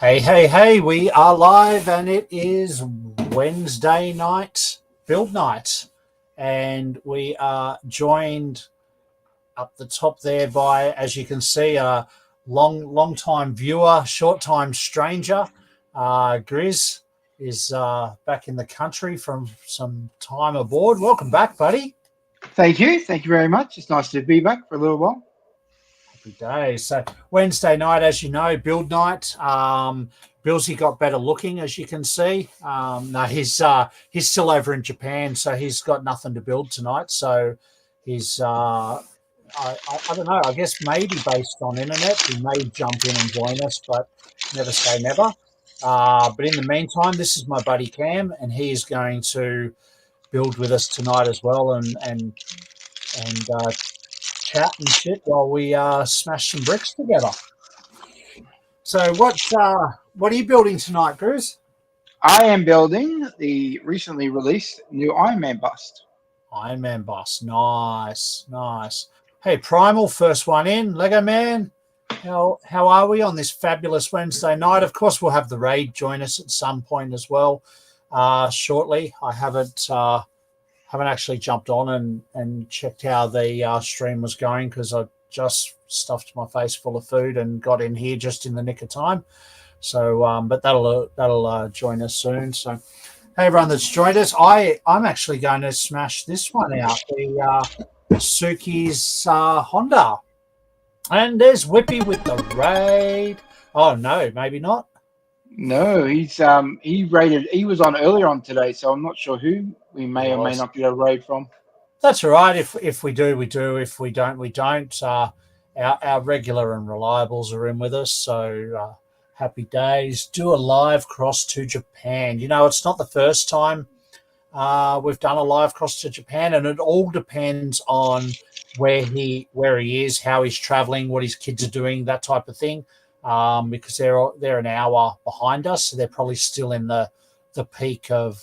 Hey, we are live and it is Wednesday night, build night. And we are joined up the top there by, as you can see, a long time viewer, short time stranger. Grizz is back in the country from some time aboard. Welcome back, buddy. Thank you. Thank you very much. It's nice to be back for a little while. Happy days. So Wednesday night, as you know, build night. Bilsy got better looking, as you can see. No, he's still over in Japan, so he's got nothing to build tonight. So he's I don't know. I guess maybe based on internet, he may jump in and join us, but never say never. But in the meantime, this is my buddy Cam, and he is going to build with us tonight as well, and chat and shit while we smash some bricks together. So what are you building tonight, Bruce? I am building the recently released new Iron Man bust. Iron Man bust. Nice. Hey, Primal, first one in. Lego Man, how are we on this fabulous Wednesday night? Of course, we'll have the raid join us at some point as well shortly. I haven't actually jumped on and checked how the stream was going because I just stuffed my face full of food and got in here just in the nick of time. So, but that'll join us soon. So, hey everyone that's joined us, I'm actually going to smash this one out, the Suki's Honda, and there's Whippy with the raid. Oh no, maybe not. No, he's he was on earlier on today, so I'm not sure who we may or may not get a raid from. That's all right. If we do, we do. If we don't, we don't. Our regular and reliables are in with us, so happy days. Do a live cross to Japan. You know, it's not the first time we've done a live cross to Japan, and it all depends on where he is, how he's traveling, what his kids are doing, that type of thing. Because they're an hour behind us, so they're probably still in the peak of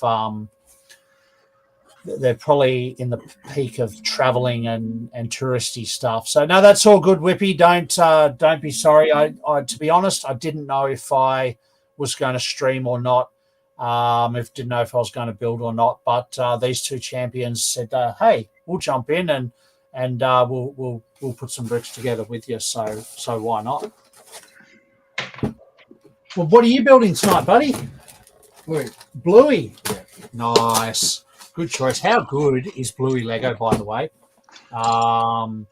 traveling and touristy stuff. So no, that's all good, Whippy. Don't be sorry. I to be honest, I didn't know if I was going to stream or not. Didn't know if I was going to build or not. But these two champions said, "Hey, we'll jump in and we'll put some bricks together with you." So why not? Well, what are you building tonight, buddy? Bluey. Yeah. Nice. Good choice. How good is Bluey Lego, by the way? And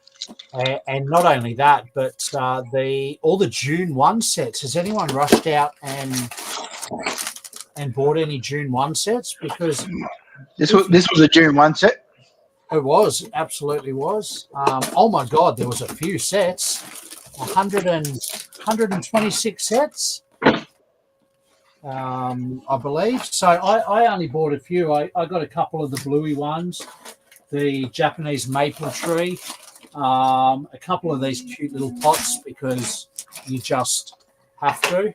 not only that, but all the June 1 sets. Has anyone rushed out and bought any June 1 sets? Because this was a June 1 set. It was. It absolutely was. Oh, my God. There was a few sets. 126 sets. I believe. So I only bought a few. I got a couple of the bluey ones, the Japanese maple tree, a couple of these cute little pots because you just have to,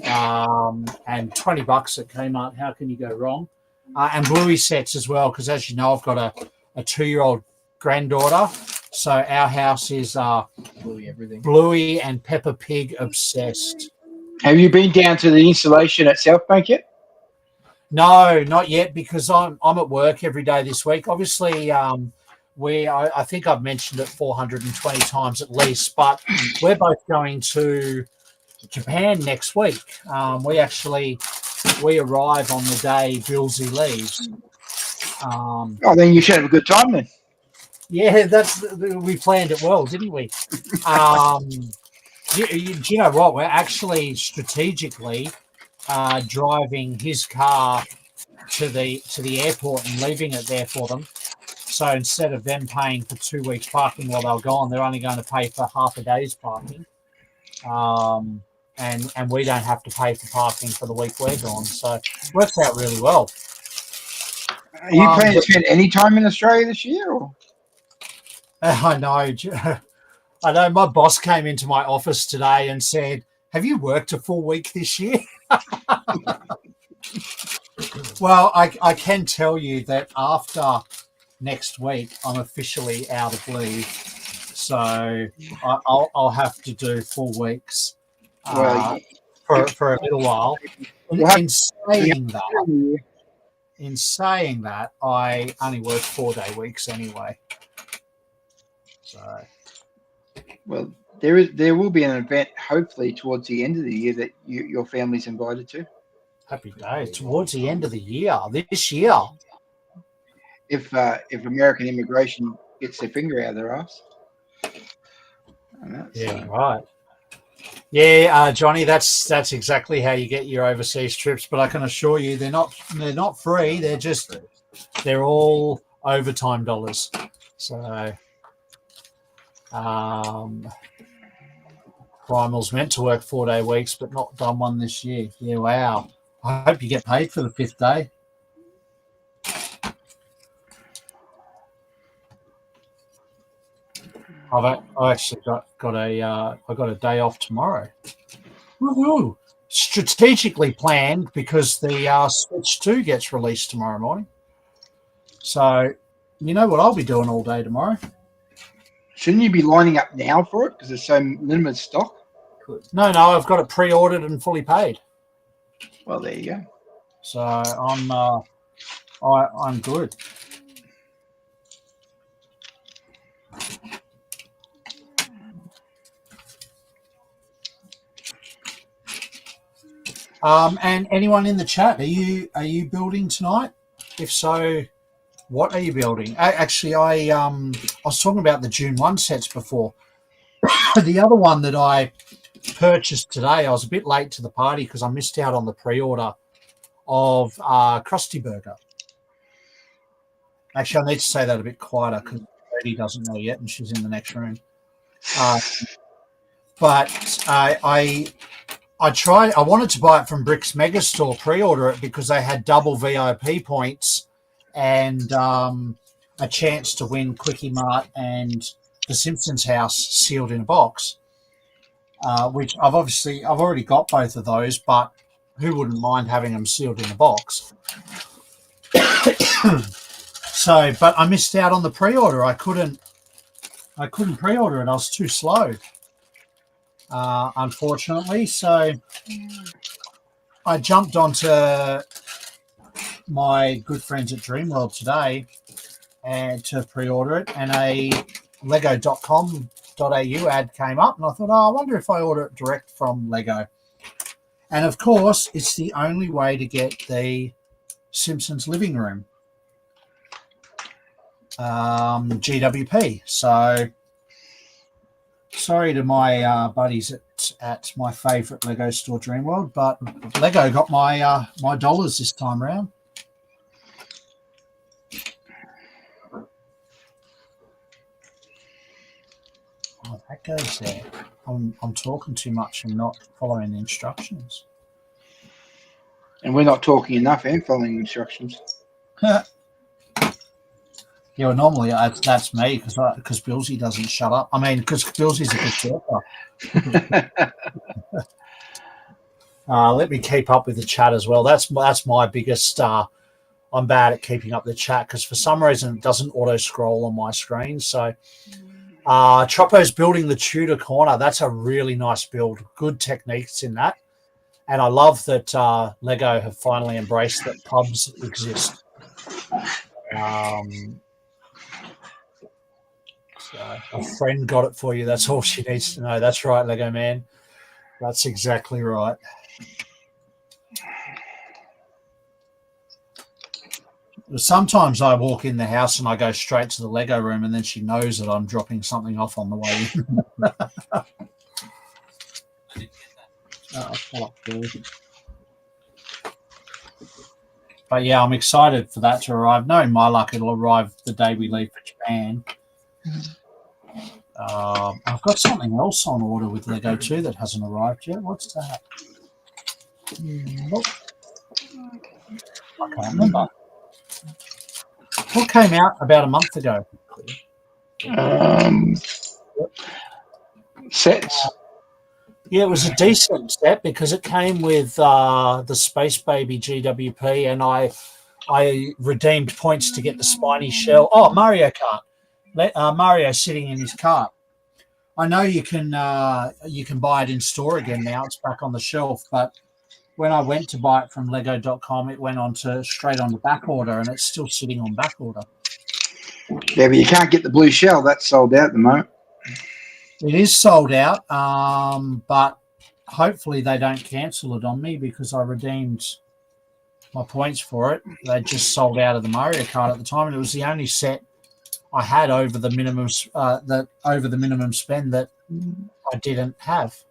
and $20 at Kmart. How can you go wrong? And bluey sets as well because, as you know, I've got a 2-year-old granddaughter, so our house is Bluey and Peppa Pig obsessed. Have you been down to the installation at South Bank yet? No, not yet, because I'm at work every day this week. Obviously, I think I've mentioned it 420 times at least, but we're both going to Japan next week. We arrive on the day Bilsy leaves. Then you should have a good time then. Yeah, we planned it well, didn't we? Do you know what? We're actually strategically driving his car to the airport and leaving it there for them. So instead of them paying for 2 weeks parking while they're gone, they're only going to pay for half a day's parking. And we don't have to pay for parking for the week we're gone. So it works out really well. Are you planning to spend any time in Australia this year? Or? I know. I know my boss came into my office today and said, "Have you worked a full week this year?" Well, I can tell you that after next week, I'm officially out of leave. So I'll have to do 4 weeks. for a little while. We'll In saying that, I only work 4-day weeks anyway. So, well, there will be an event hopefully towards the end of the year that your family's invited to. happy days. Towards the end of the year, this year. If American immigration gets their finger out of their ass. Yeah, right. Yeah, Johnny, that's exactly how you get your overseas trips. But I can assure you, they're not free. They're all overtime dollars. So, Primal's meant to work 4-day weeks, but not done one this year. Yeah, wow. I hope you get paid for the 5th day. I've actually got a day off tomorrow. Woo-hoo. Strategically planned because the Switch 2 gets released tomorrow morning. So, you know what I'll be doing all day tomorrow? Shouldn't you be lining up now for it because there's so limited stock? No, I've got it pre-ordered and fully paid. Well, there you go. So I'm good. And anyone in the chat, are you building tonight? If so, what are you building? I was talking about the June 1 sets before. The other one that I purchased today, I was a bit late to the party because I missed out on the pre-order of Krusty Burger. Actually, I need to say that a bit quieter because Katie doesn't know yet and she's in the next room. But I wanted to buy it from Brick's Megastore, pre-order it because they had double VIP points and a chance to win Quickie Mart and the Simpsons house sealed in a box, which I've already got both of those, but who wouldn't mind having them sealed in a box? So, but I missed out on the pre-order. I couldn't pre-order it. I was too slow. Unfortunately, so I jumped onto my good friends at Dreamworld today and to pre-order it, and a lego.com.au ad came up, and I thought, I wonder if I order it direct from Lego. And of course, it's the only way to get the Simpsons living room GWP. So sorry to my buddies at my favourite Lego store, Dreamworld, but Lego got my my dollars this time around. Oh, that goes there. I'm talking too much and not following the instructions. And we're not talking enough and following instructions. Yeah, well, normally that's me because Bilsy doesn't shut up. I mean, because Bilsy's a good talker. Let me keep up with the chat as well. That's my biggest. I'm bad at keeping up the chat because for some reason it doesn't auto scroll on my screen. So, Troppo's building the Tudor corner. That's a really nice build. Good techniques in that, and I love that Lego have finally embraced that pubs exist. So a friend got it for you. That's all she needs to know. That's right, Lego man. That's exactly right. Sometimes I walk in the house and I go straight to the Lego room, and then she knows that I'm dropping something off on the way in. But yeah, I'm excited for that to arrive. Knowing my luck, it'll arrive the day we leave for Japan. I've got something else on order with Lego too that hasn't arrived yet. What's that? Nope. I can't remember. What came out about a month ago? Sets. Yeah, it was a decent set because it came with the Space Baby GWP, and I redeemed points to get the spiny shell. Oh, Mario Kart. Mario sitting in his cart. I know you can buy it in store again now. It's back on the shelf, but when I went to buy it from Lego.com, it went on to straight on the back order, and it's still sitting on back order. Yeah, but you can't get the blue shell. That's sold out at the moment. It is sold out, but hopefully they don't cancel it on me because I redeemed my points for it. They just sold out of the Mario Kart at the time, and it was the only set I had over the minimum spend that I didn't have.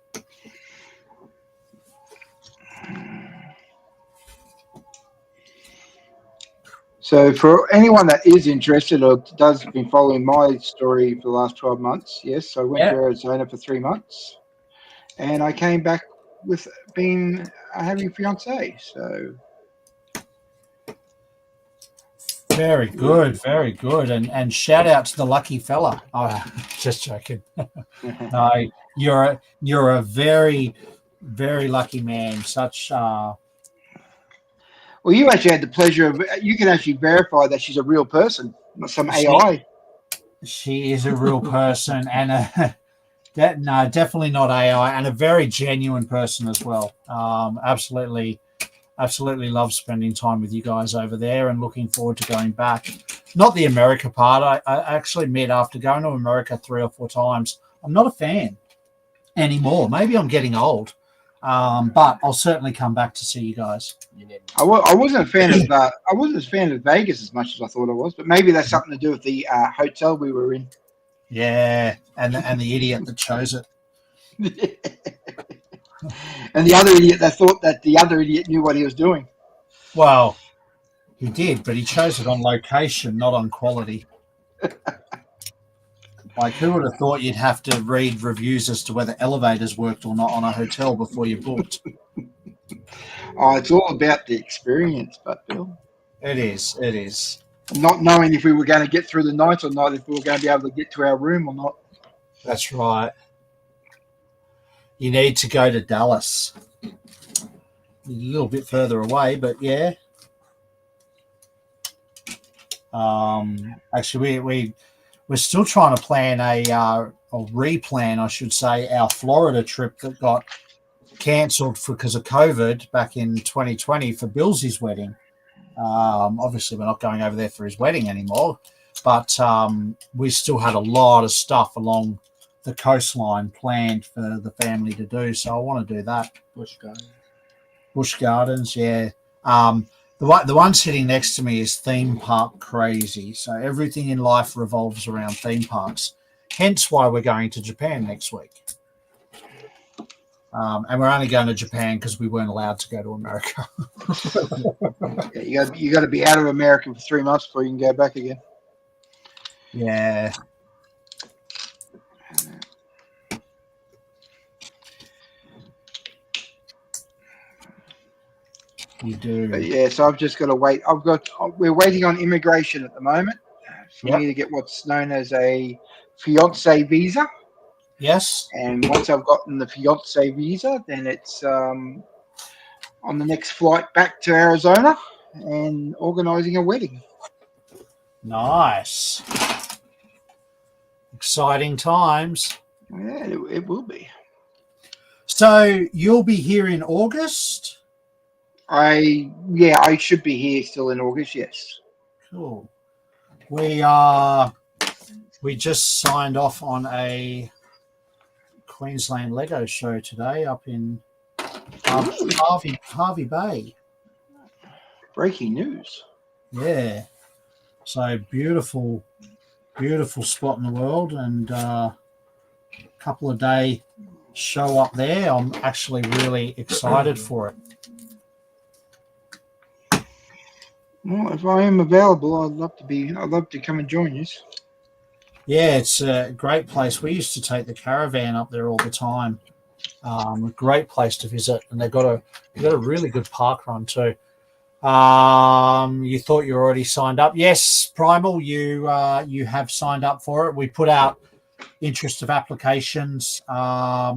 So for anyone that is interested or does been following my story for the last 12 months, yes, I went to Arizona for 3 months, and I came back with having a fiance. So very good, and shout out to the lucky fella. Oh, just joking. No, you're a very, very lucky man. Such. Well, you actually had the pleasure of. You can actually verify that she's a real person, not some AI. She is a real person, and definitely not AI, and a very genuine person as well. Absolutely love spending time with you guys over there, and looking forward to going back. Not the America part. I actually admit, after going to America 3 or 4 times, I'm not a fan anymore. Maybe I'm getting old. But I'll certainly come back to see you guys. I wasn't a fan of I wasn't a fan of Vegas as much as I thought I was, but maybe that's something to do with the hotel we were in. Yeah, and the idiot that chose it. And the other idiot that thought that the other idiot knew what he was doing. Well, he did, but he chose it on location, not on quality. Like, who would have thought you'd have to read reviews as to whether elevators worked or not on a hotel before you booked? Oh, it's all about the experience, but Bill. It is. Not knowing if we were going to get through the night or not, if we were going to be able to get to our room or not. That's right. You need to go to Dallas. A little bit further away, but yeah. Actually, we're still trying to plan or replan, I should say, our Florida trip that got cancelled because of COVID back in 2020 for Bilsy's wedding. Obviously, we're not going over there for his wedding anymore, but we still had a lot of stuff along the coastline planned for the family to do. So I want to do that. Busch Gardens, yeah. The one sitting next to me is theme park crazy. So everything in life revolves around theme parks. Hence why we're going to Japan next week. And we're only going to Japan because we weren't allowed to go to America. Yeah, you got to be out of America for 3 months before you can go back again. Yeah. You do. But yeah, so I've just got to wait. We're waiting on immigration at the moment for me to get what's known as a fiance visa. Yes. And once I've gotten the fiance visa, then it's on the next flight back to Arizona and organising a wedding. Nice. Exciting times. Yeah, it will be. So you'll be here in August? I should be here still in August, yes. Cool. We just signed off on a Queensland Lego show today up in Harvey Bay. Breaking news. Yeah. So beautiful spot in the world, and a couple of day show up there. I'm actually really excited for it. Well, if I am available, I'd love to come and join you. Yeah, it's a great place. We used to take the caravan up there all the time. A great place to visit, and they've got a really good park run too. You thought you were already signed up? Yes, Primal, you have signed up for it. We put out interest of applications a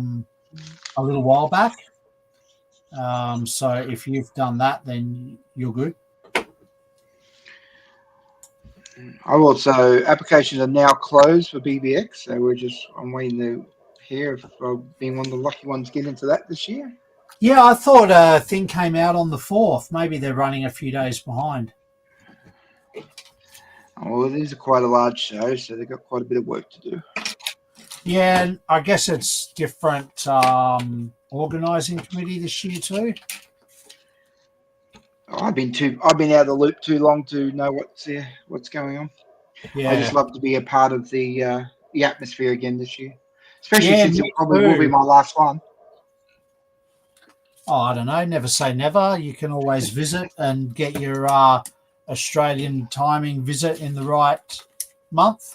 little while back. So if you've done that, then you're good. I also applications are now closed for BBX, so I'm waiting to here if I've been one of the lucky ones get into that this year. Yeah, I thought a thing came out on the 4th. Maybe they're running a few days behind. Well, it is quite a large show, so they've got quite a bit of work to do. Yeah, and I guess it's different organising committee this year too. I've been out of the loop too long to know what's going on. Yeah, I just love to be a part of the atmosphere again this year, especially since it probably too. will be my last one. Oh, I don't know. Never say never. You can always visit and get your Australian timing visit in the right month.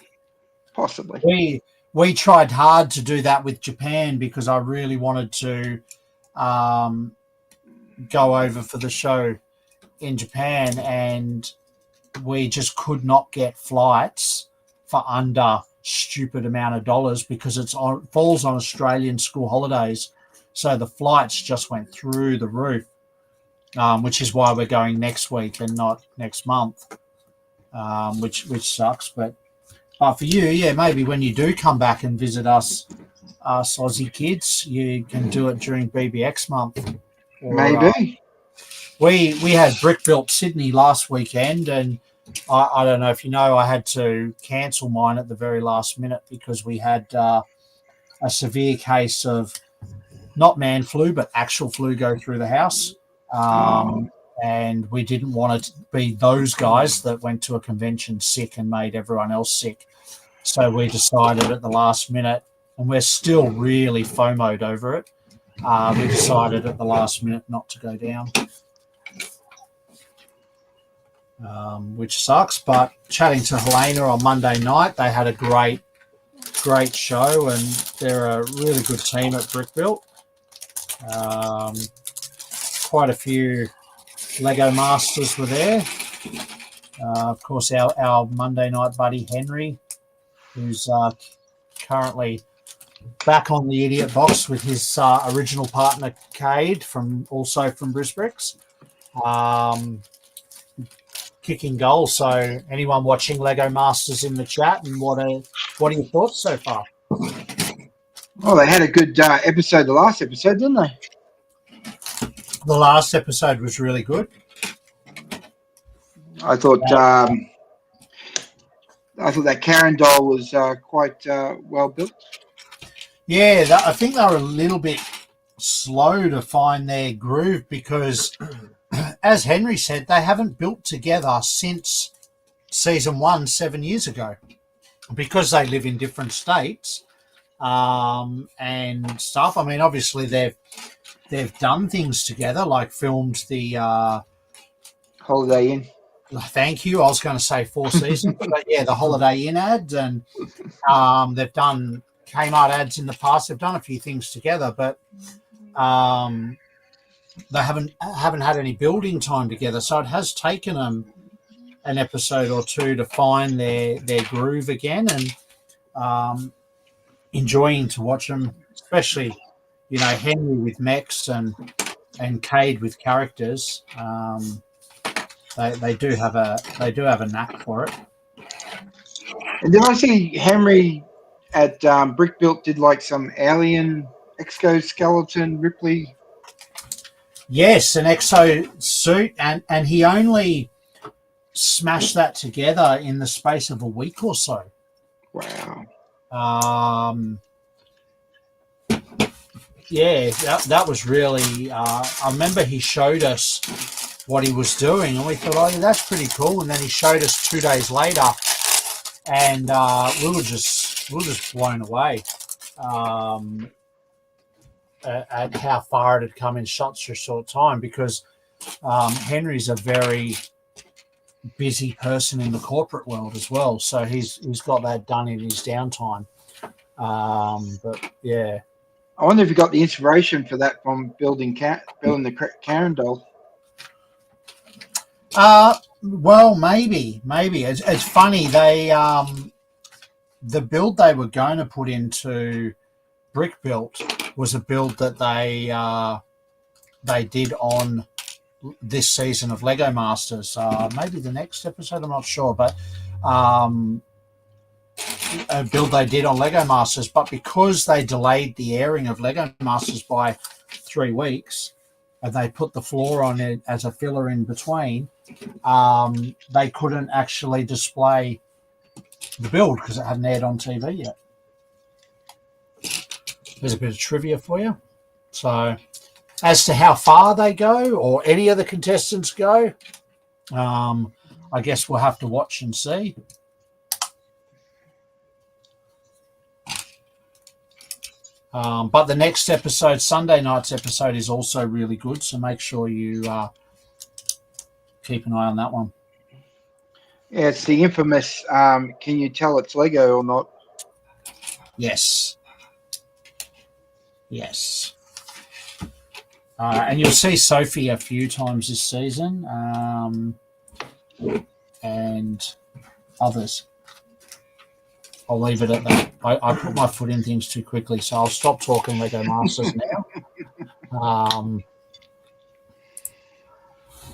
Possibly. We tried hard to do that with Japan because I really wanted to go over for the show in Japan, and we just could not get flights for under stupid amount of dollars because falls on Australian school holidays. So the flights just went through the roof, which is why we're going next week and not next month, which sucks. But for you, yeah, maybe when you do come back and visit us Aussie kids, you can do it during BBX month. Or, maybe. We had Brick Built Sydney last weekend, and I don't know if you know, I had to cancel mine at the very last minute because we had a severe case of not man flu, but actual flu go through the house. And we didn't want it to be those guys that went to a convention sick and made everyone else sick. So we decided at the last minute, and we're still really FOMO'd over it. We decided at the last minute not to go down. Which sucks, but chatting to Helena on Monday night, they had a great show, and they're a really good team at Brick Built. Quite a few Lego Masters were there. Of course, our Monday night buddy Henry, who's currently back on the Idiot Box with his original partner Cade from Brisbricks. Kicking goals. So anyone watching Lego Masters in the chat, and what are your thoughts so far? Well, they had a good episode, the last episode, didn't they? The last episode was really good. I thought that Karen doll was quite well built. Yeah, I think they were a little bit slow to find their groove because, as Henry said, they haven't built together since season 1 7 years ago because they live in different states and stuff. I mean, obviously they've done things together, like filmed the Holiday Inn. Thank you. I was going to say 4 seasons, but yeah, the Holiday Inn ad, and they've done Kmart ads in the past. They've done a few things together, but they haven't had any building time together. So it has taken them an episode or two to find their groove again, and enjoying to watch them, especially Henry with mechs and Cade with characters. They do have a knack for it. And did I see Henry at Brick Built did like some alien exoskeleton Ripley? Yes, an exo suit, and he only smashed that together in the space of a week or so. Wow. Yeah, that was really. I remember he showed us what he was doing, and we thought, oh, yeah, that's pretty cool. And then he showed us 2 days later, and we were just blown away at how far it had come in such a short time. Because Henry's a very busy person in the corporate world as well, so he's got that done in his downtime. But yeah, I wonder if you got the inspiration for that from building the Karen doll. Well, maybe. It's funny. They the build they were going to put into Brick Built was a build that they did on this season of Lego Masters. Maybe the next episode, I'm not sure, but build they did on Lego Masters, but because they delayed the airing of Lego Masters by 3 weeks, and they put the floor on it as a filler in between, they couldn't actually display the build because it hadn't aired on TV yet. There's a bit of trivia for you. So, as to how far they go or any of the contestants go, I guess we'll have to watch and see. But the next episode, Sunday night's episode, is also really good. So make sure you keep an eye on that one. Yeah, it's the infamous, can you tell it's Lego or not? Yes. Yes. And you'll see Sophie a few times this season, and others. I'll leave it at that. I put my foot in things too quickly, so I'll stop talking Lego Masters now.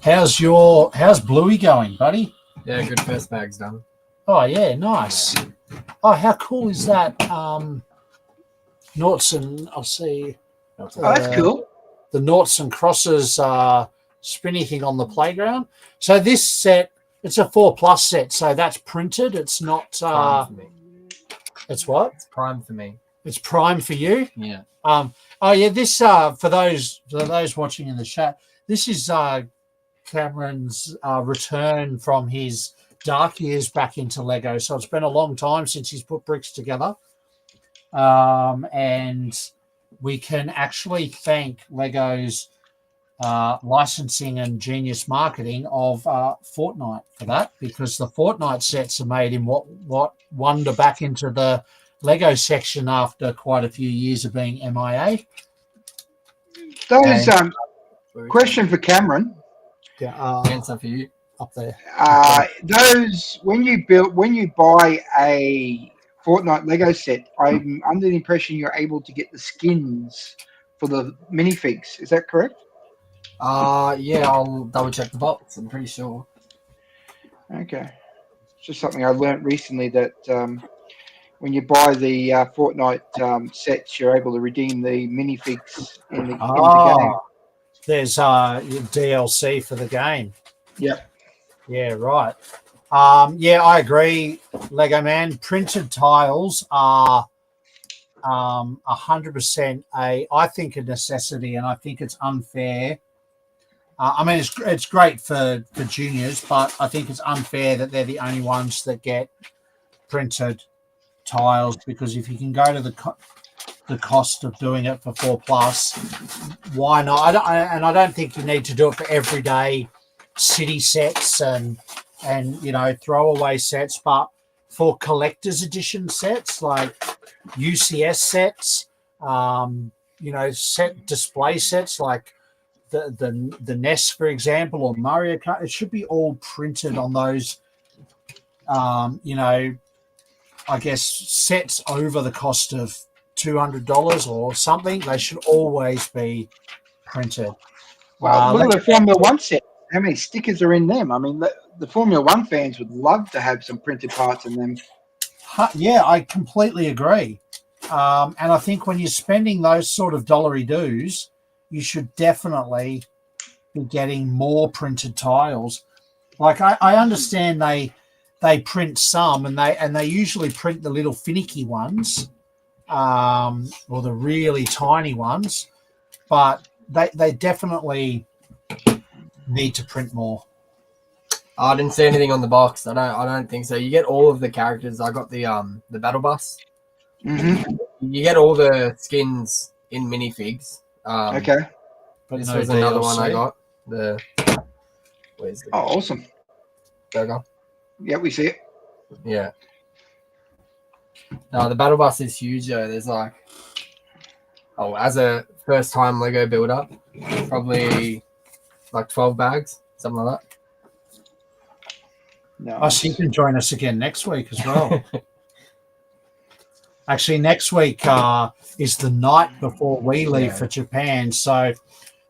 How's Bluey going, buddy? Yeah, good, first bag's done. Oh yeah, nice. Oh, how cool is that? Noughts and I'll see. Oh, that's cool. The noughts and crosses spinny thing on the playground. So this set, it's a 4+ set, so that's printed. It's not. Prime for me. It's what? It's prime for me. It's prime for you. Yeah. Oh yeah. This for those watching in the chat. This is Cameron's return from his dark years back into Lego. So it's been a long time since he's put bricks together, and we can actually thank Lego's licensing and genius marketing of Fortnite for that, because the Fortnite sets are made in what wander back into the Lego section after quite a few years of being MIA. Those question for Cameron. Yeah, Answer for you. Up there. Those when you buy a Fortnite Lego set, I'm under the impression you're able to get the skins for the minifigs. Is that correct? Yeah, I'll double check the box. I'm pretty sure. Okay. It's just something I learnt recently that when you buy the Fortnite sets, you're able to redeem the minifigs in the game. There's DLC for the game. Yep. Yeah, right. Yeah, I agree, Lego Man. Printed tiles are 100% I think a necessity, and I think it's unfair. I mean, it's great for juniors, but I think it's unfair that they're the only ones that get printed tiles, because if you can go to the cost of doing it for 4+, why not? I don't think you need to do it for everyday city sets and throwaway sets, but for collector's edition sets like UCS sets, set display sets like the NES, for example, or Mario Kart, it should be all printed on those I guess sets over the cost of $200 or something. They should always be printed. Well, look at the Formula One set. How many stickers are in them? I mean, the Formula One fans would love to have some printed parts in them. Yeah, I completely agree. And I think when you're spending those sort of dollary dues, you should definitely be getting more printed tiles. Like I understand they print some, and they usually print the little finicky ones, or the really tiny ones, but they definitely need to print more. I didn't see anything on the box. I don't think so. You get all of the characters. I got the battle bus. Mm-hmm. You get all the skins in minifigs. Okay. But This no was another DLC. one I got. Where's the awesome. burger? Yeah, we see it. Yeah. No, the battle bus is huge though. There's as a first time Lego builder, probably like 12 bags, something like that. No. So you can join us again next week as well. Actually, next week is the night before we leave for Japan, so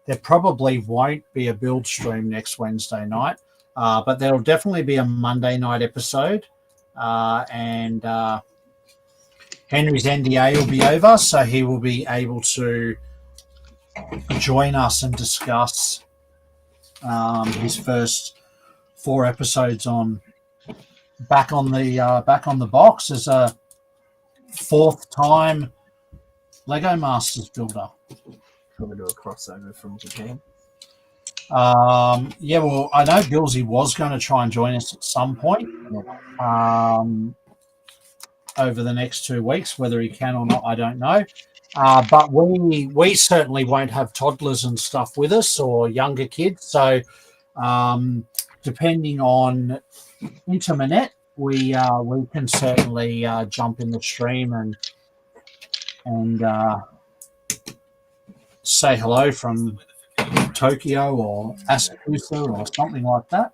there probably won't be a build stream next Wednesday night, but there'll definitely be a Monday night episode, and Henry's NDA will be over, so he will be able to join us and discuss his first 4 episodes on back on the box as a 4th time Lego Masters builder. Probably do a crossover from Japan. Yeah, well, I know Bilsy was going to try and join us at some point over the next 2 weeks. Whether he can or not, I don't know. But we certainly won't have toddlers and stuff with us or younger kids. So depending on internet, we can certainly jump in the stream and say hello from Tokyo or Asakusa or something like that.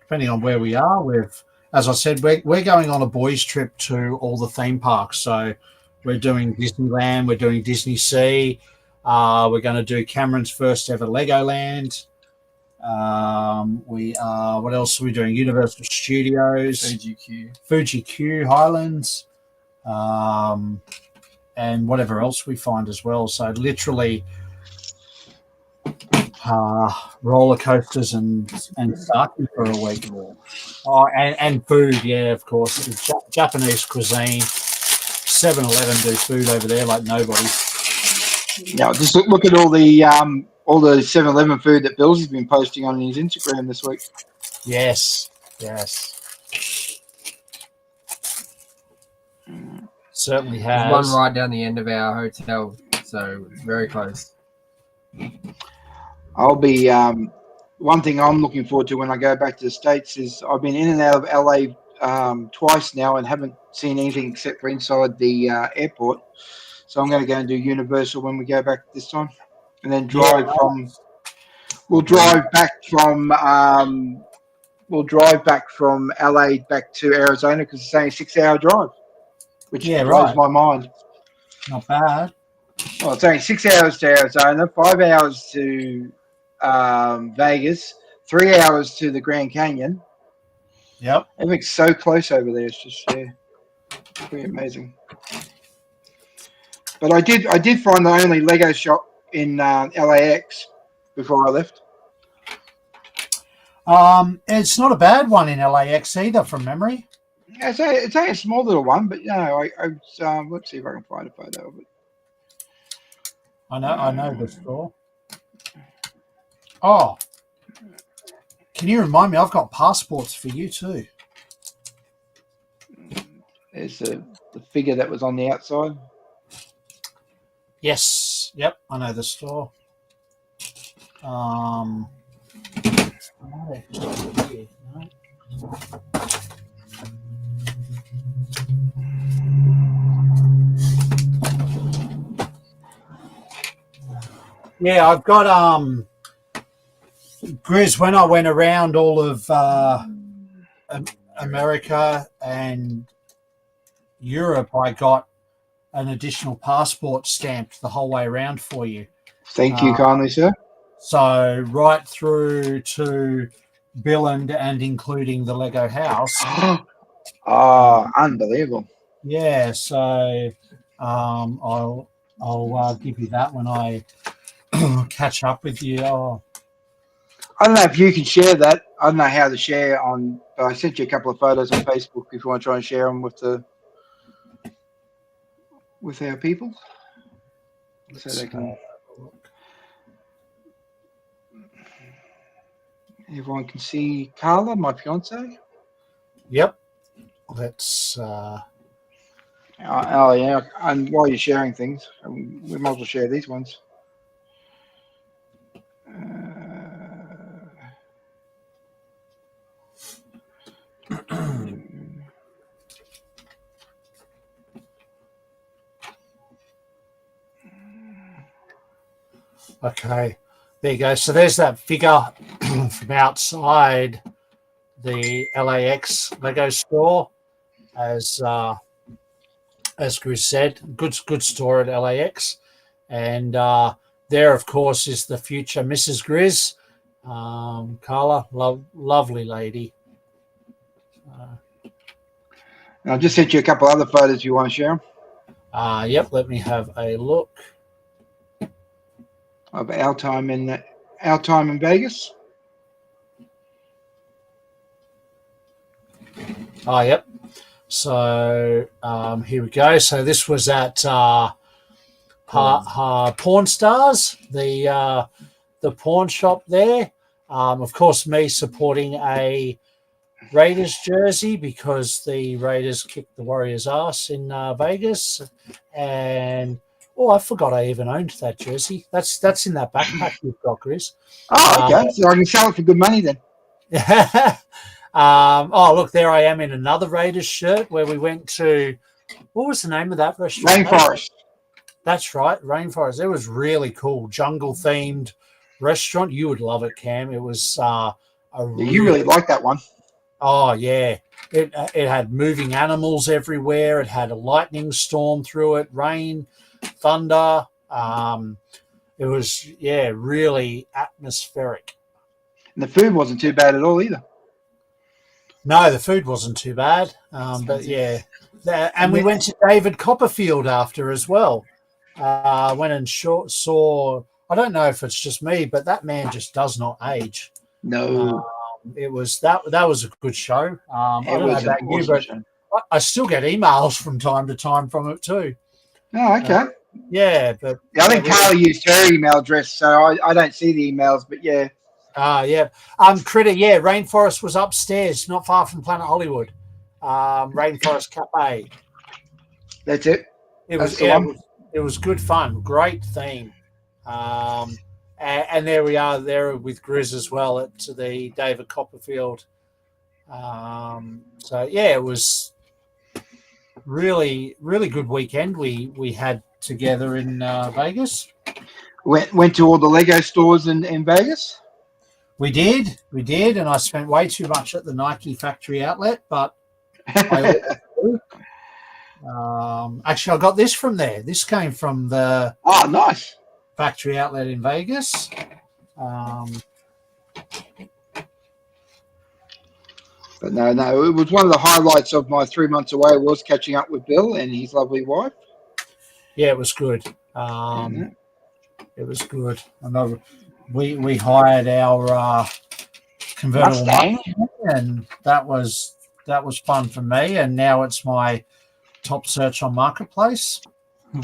Depending on where we are, as I said, we're going on a boys' trip to all the theme parks. So we're doing Disneyland, we're doing Disney Sea, we're going to do Cameron's first ever Legoland. What else are we doing? Universal Studios, Fuji Q Highlands, and whatever else we find as well. So literally roller coasters and sake for a week. Oh, and food, yeah, of course. Japanese cuisine. 7-Eleven do food over there like nobody. Now, just look at all the 7-Eleven food that Bill's been posting on his Instagram this week. Yes. Certainly has. There's one right down the end of our hotel, so very close. I'll be one thing I'm looking forward to when I go back to the States is I've been in and out of LA twice now and haven't seen anything except for inside the airport. So I'm going to go and do Universal when we go back this time, and then drive We'll drive back from LA back to Arizona because it's only a 6-hour drive, which blows my mind. Not bad. Well, it's only 6 hours to Arizona, 5 hours to Vegas, 3 hours to the Grand Canyon. Yep. Everything's so close over there. It's just pretty amazing. But I did find the only Lego shop in LAX before I left. It's not a bad one in LAX either, from memory. Yeah, it's only a small little one, but let's see if I can find a photo of it. I know the store. Oh, can you remind me? I've got passports for you too. There's the figure that was on the outside. Yes. Yep. I know the store. Yeah, I've got Grizz, when I went around all of America and Europe, I got an additional passport stamped the whole way around for you. Thank you kindly, sir. So right through to Billund and including the Lego house. Oh, unbelievable. Yeah, so I'll give you that when I catch up with you. Oh. I don't know if you can share that. I don't know how to share on. I sent you a couple of photos on Facebook if you want to try and share them with our people, so they can. Everyone can see Carla, my fiance. Yep. Let's. Oh yeah, and while you're sharing things, we might as well share these ones. Okay, there you go. So there's that figure from outside the LAX Lego store, as Chris said, good store at LAX, and there, of course, is the future Mrs. Grizz, Carla, lovely lady. And I'll just send you a couple other photos if you want to share them. Yep, let me have a look. Of our time in Vegas. Oh, yep. So here we go. So this was at Pawn Stars, the pawn shop there. Of course, me supporting a Raiders jersey because the Raiders kicked the Warriors' ass in Vegas. And I forgot I even owned that jersey. That's in that backpack you've got, Chris. Oh, okay. So I can sell it for good money then. Look, there I am in another Raiders shirt where we went to. What was the name of that restaurant? Rainforest. That's right, Rainforest. It was really cool, jungle-themed restaurant. You would love it, Cam. It was You really like that one. Oh yeah, it had moving animals everywhere. It had a lightning storm through it, rain, thunder. It was really atmospheric. And the food wasn't too bad at all either. No, the food wasn't too bad, but yeah, and we went to David Copperfield after as well. Went and saw. I don't know if it's just me, but that man just does not age. No. It was that was a good show. I don't know about you, but I still get emails from time to time from it too. Oh, okay. But I think Carla used her email address, so I don't see the emails, but yeah. Critter, Rainforest was upstairs, not far from Planet Hollywood. Rainforest Cafe. That's it. It was good fun, great theme. And there we are there with Grizz as well at the David Copperfield. It was really, really good weekend we had together in Vegas. Went to all the Lego stores in Vegas? We did, and I spent way too much at the Nike factory outlet, but actually I got this from there. This came from the nice factory outlet in Vegas. But no, it was one of the highlights of my 3 months away was catching up with Bill and his lovely wife. Yeah, it was good. It was good. I know we hired our convertible Mustang, and that was fun for me. And now it's my top search on Marketplace. We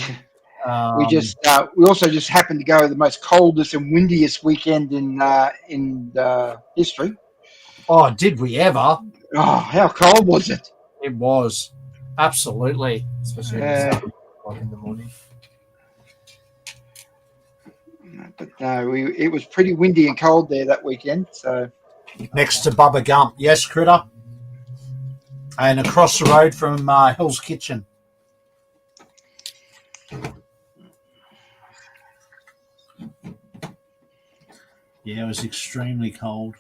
also just happened to go the most coldest and windiest weekend in history. Oh, did we ever? Oh, how cold was it? It was absolutely, especially in the morning. But no, it was pretty windy and cold there that weekend. So next to Bubba Gump, yes, Critter, and across the road from Hell's Kitchen. Yeah, it was extremely cold.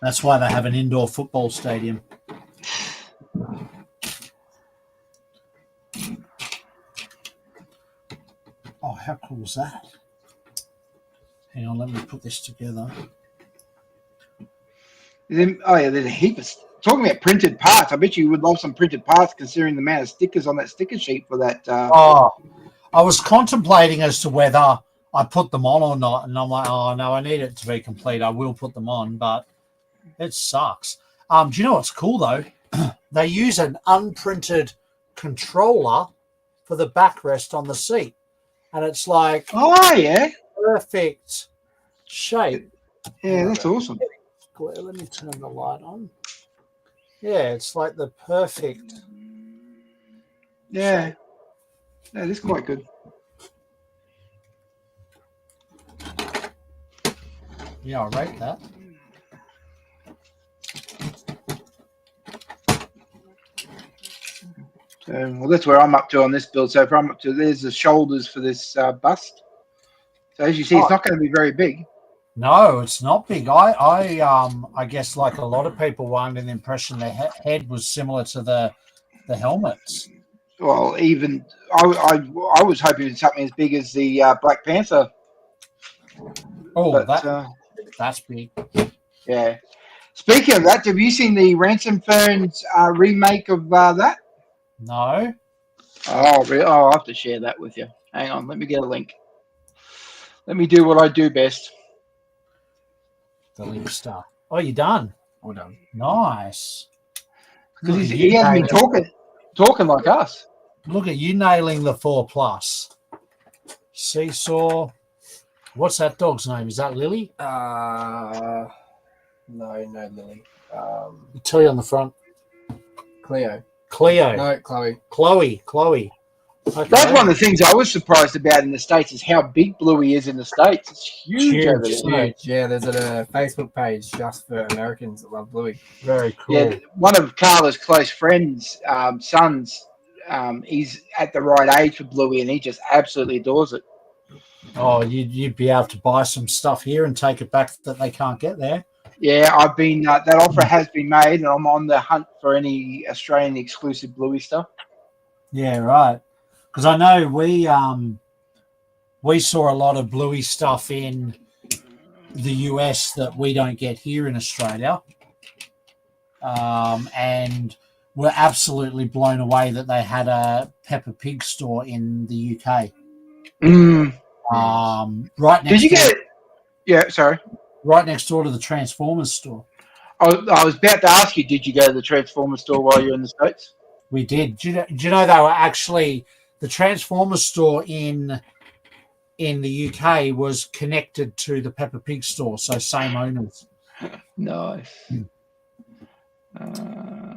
That's why they have an indoor football stadium. Oh, how cool is that? Hang on, let me put this together. There's a heap of... Talking about printed parts, I bet you would love some printed parts considering the amount of stickers on that sticker sheet for that. I was contemplating as to whether I put them on or not, and I'm like, oh, no, I need it to be complete. I will put them on, but it sucks. Do you know what's cool, though? They use an unprinted controller for the backrest on the seat, and it's like, perfect shape. Yeah, that's awesome. Let me turn the light on. Yeah, it's like the perfect. Yeah, that is quite good. Yeah, I rate that. Well, that's where I'm up to on this build. So if I'm up to, there's the shoulders for this bust. So as you see, it's not going to be very big. No, it's not big. I guess like a lot of people were under the impression the head was similar to the helmets. Well, even I was hoping it's something as big as the Black Panther. Oh, but, that's big. Yeah. Speaking of that, have you seen the Ransom Ferns remake of that? No. Oh, really? Oh, I'll have to share that with you. Hang on, let me get a link. Let me do what I do best. The link star. Oh, you done? All done. Nice. Because Look at he you hasn't been nailing- talking like us. Look at you nailing the 4+. Seesaw. What's that dog's name? Is that Lily? No, Lily. I'll tell you on the front. Cleo. Cleo. No, Chloe. Chloe. Okay. That's one of the things I was surprised about in the States is how big Bluey is in the States. It's huge over there. Huge. Yeah, there's a Facebook page just for Americans that love Bluey. Very cool. Yeah, one of Carla's close friends' sons, he's at the right age for Bluey, and he just absolutely adores it. Oh, you'd be able to buy some stuff here and take it back that they can't get there. Yeah, I've been that offer has been made, and I'm on the hunt for any Australian exclusive Bluey stuff. Yeah, right. Because I know we saw a lot of Bluey stuff in the US that we don't get here in Australia, and we're absolutely blown away that they had a Peppa Pig store in the UK. Right next. Did you get it? Yeah, sorry. Right next door to the Transformers store. I was about to ask you, did you go to the Transformers store while you're in the States? We did. Do you know they were actually the Transformers store in the UK was connected to the Peppa Pig store, so same owners. Nice.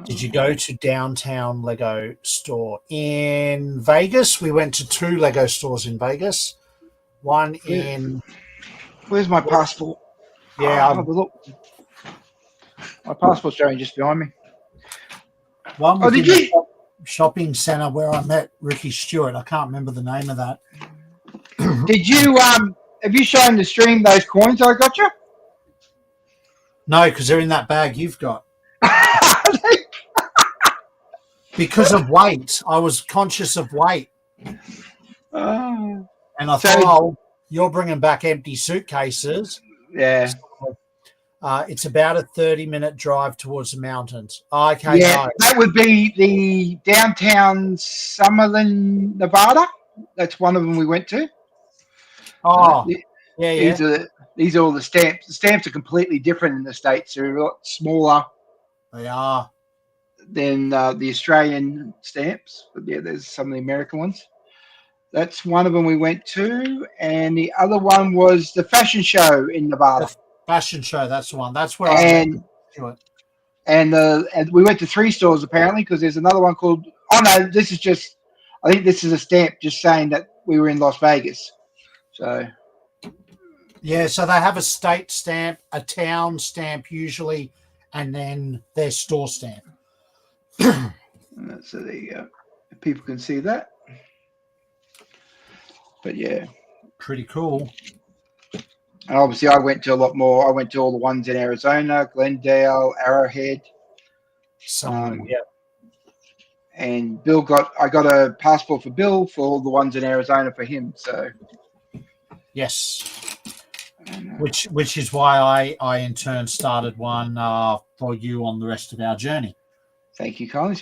Did you go to downtown Lego store in Vegas? We went to 2 Lego stores in Vegas. One in. Where's my passport? Yeah, have a look. My passport's showing just behind me. one was did in you? the shopping center where I met Ricky Stewart. I can't remember the name of that. Did you have you shown the stream those coins I got you? No, because they're in that bag you've got. Because of weight, I was conscious of weight, Oh. and I thought, oh, you're bringing back empty suitcases. Yeah. It's about a 30-minute drive towards the mountains. Okay, Yeah, no. that would be the downtown Summerlin, Nevada. That's one of them we went to. Oh, yeah. These are all the stamps. The stamps are completely different in the States. They're a lot smaller They are. than the Australian stamps. But yeah, there's some of the American ones. That's one of them we went to. And the other one was the fashion show in Nevada. Fashion show, that's the one. That's where I went to it. And we went to 3 stores apparently because there's another one called. Oh no, this is just. I think this is a stamp just saying that we were in Las Vegas. So. Yeah, so they have a state stamp, a town stamp usually, and then their store stamp. So there you go. People can see that. But yeah. Pretty cool. And obviously, I went to a lot more. I went to all the ones in Arizona, Glendale, Arrowhead. Yeah. And I got a passport for Bill for all the ones in Arizona for him. So. Yes. Which is why I in turn started one for you on the rest of our journey. Thank you, Colin.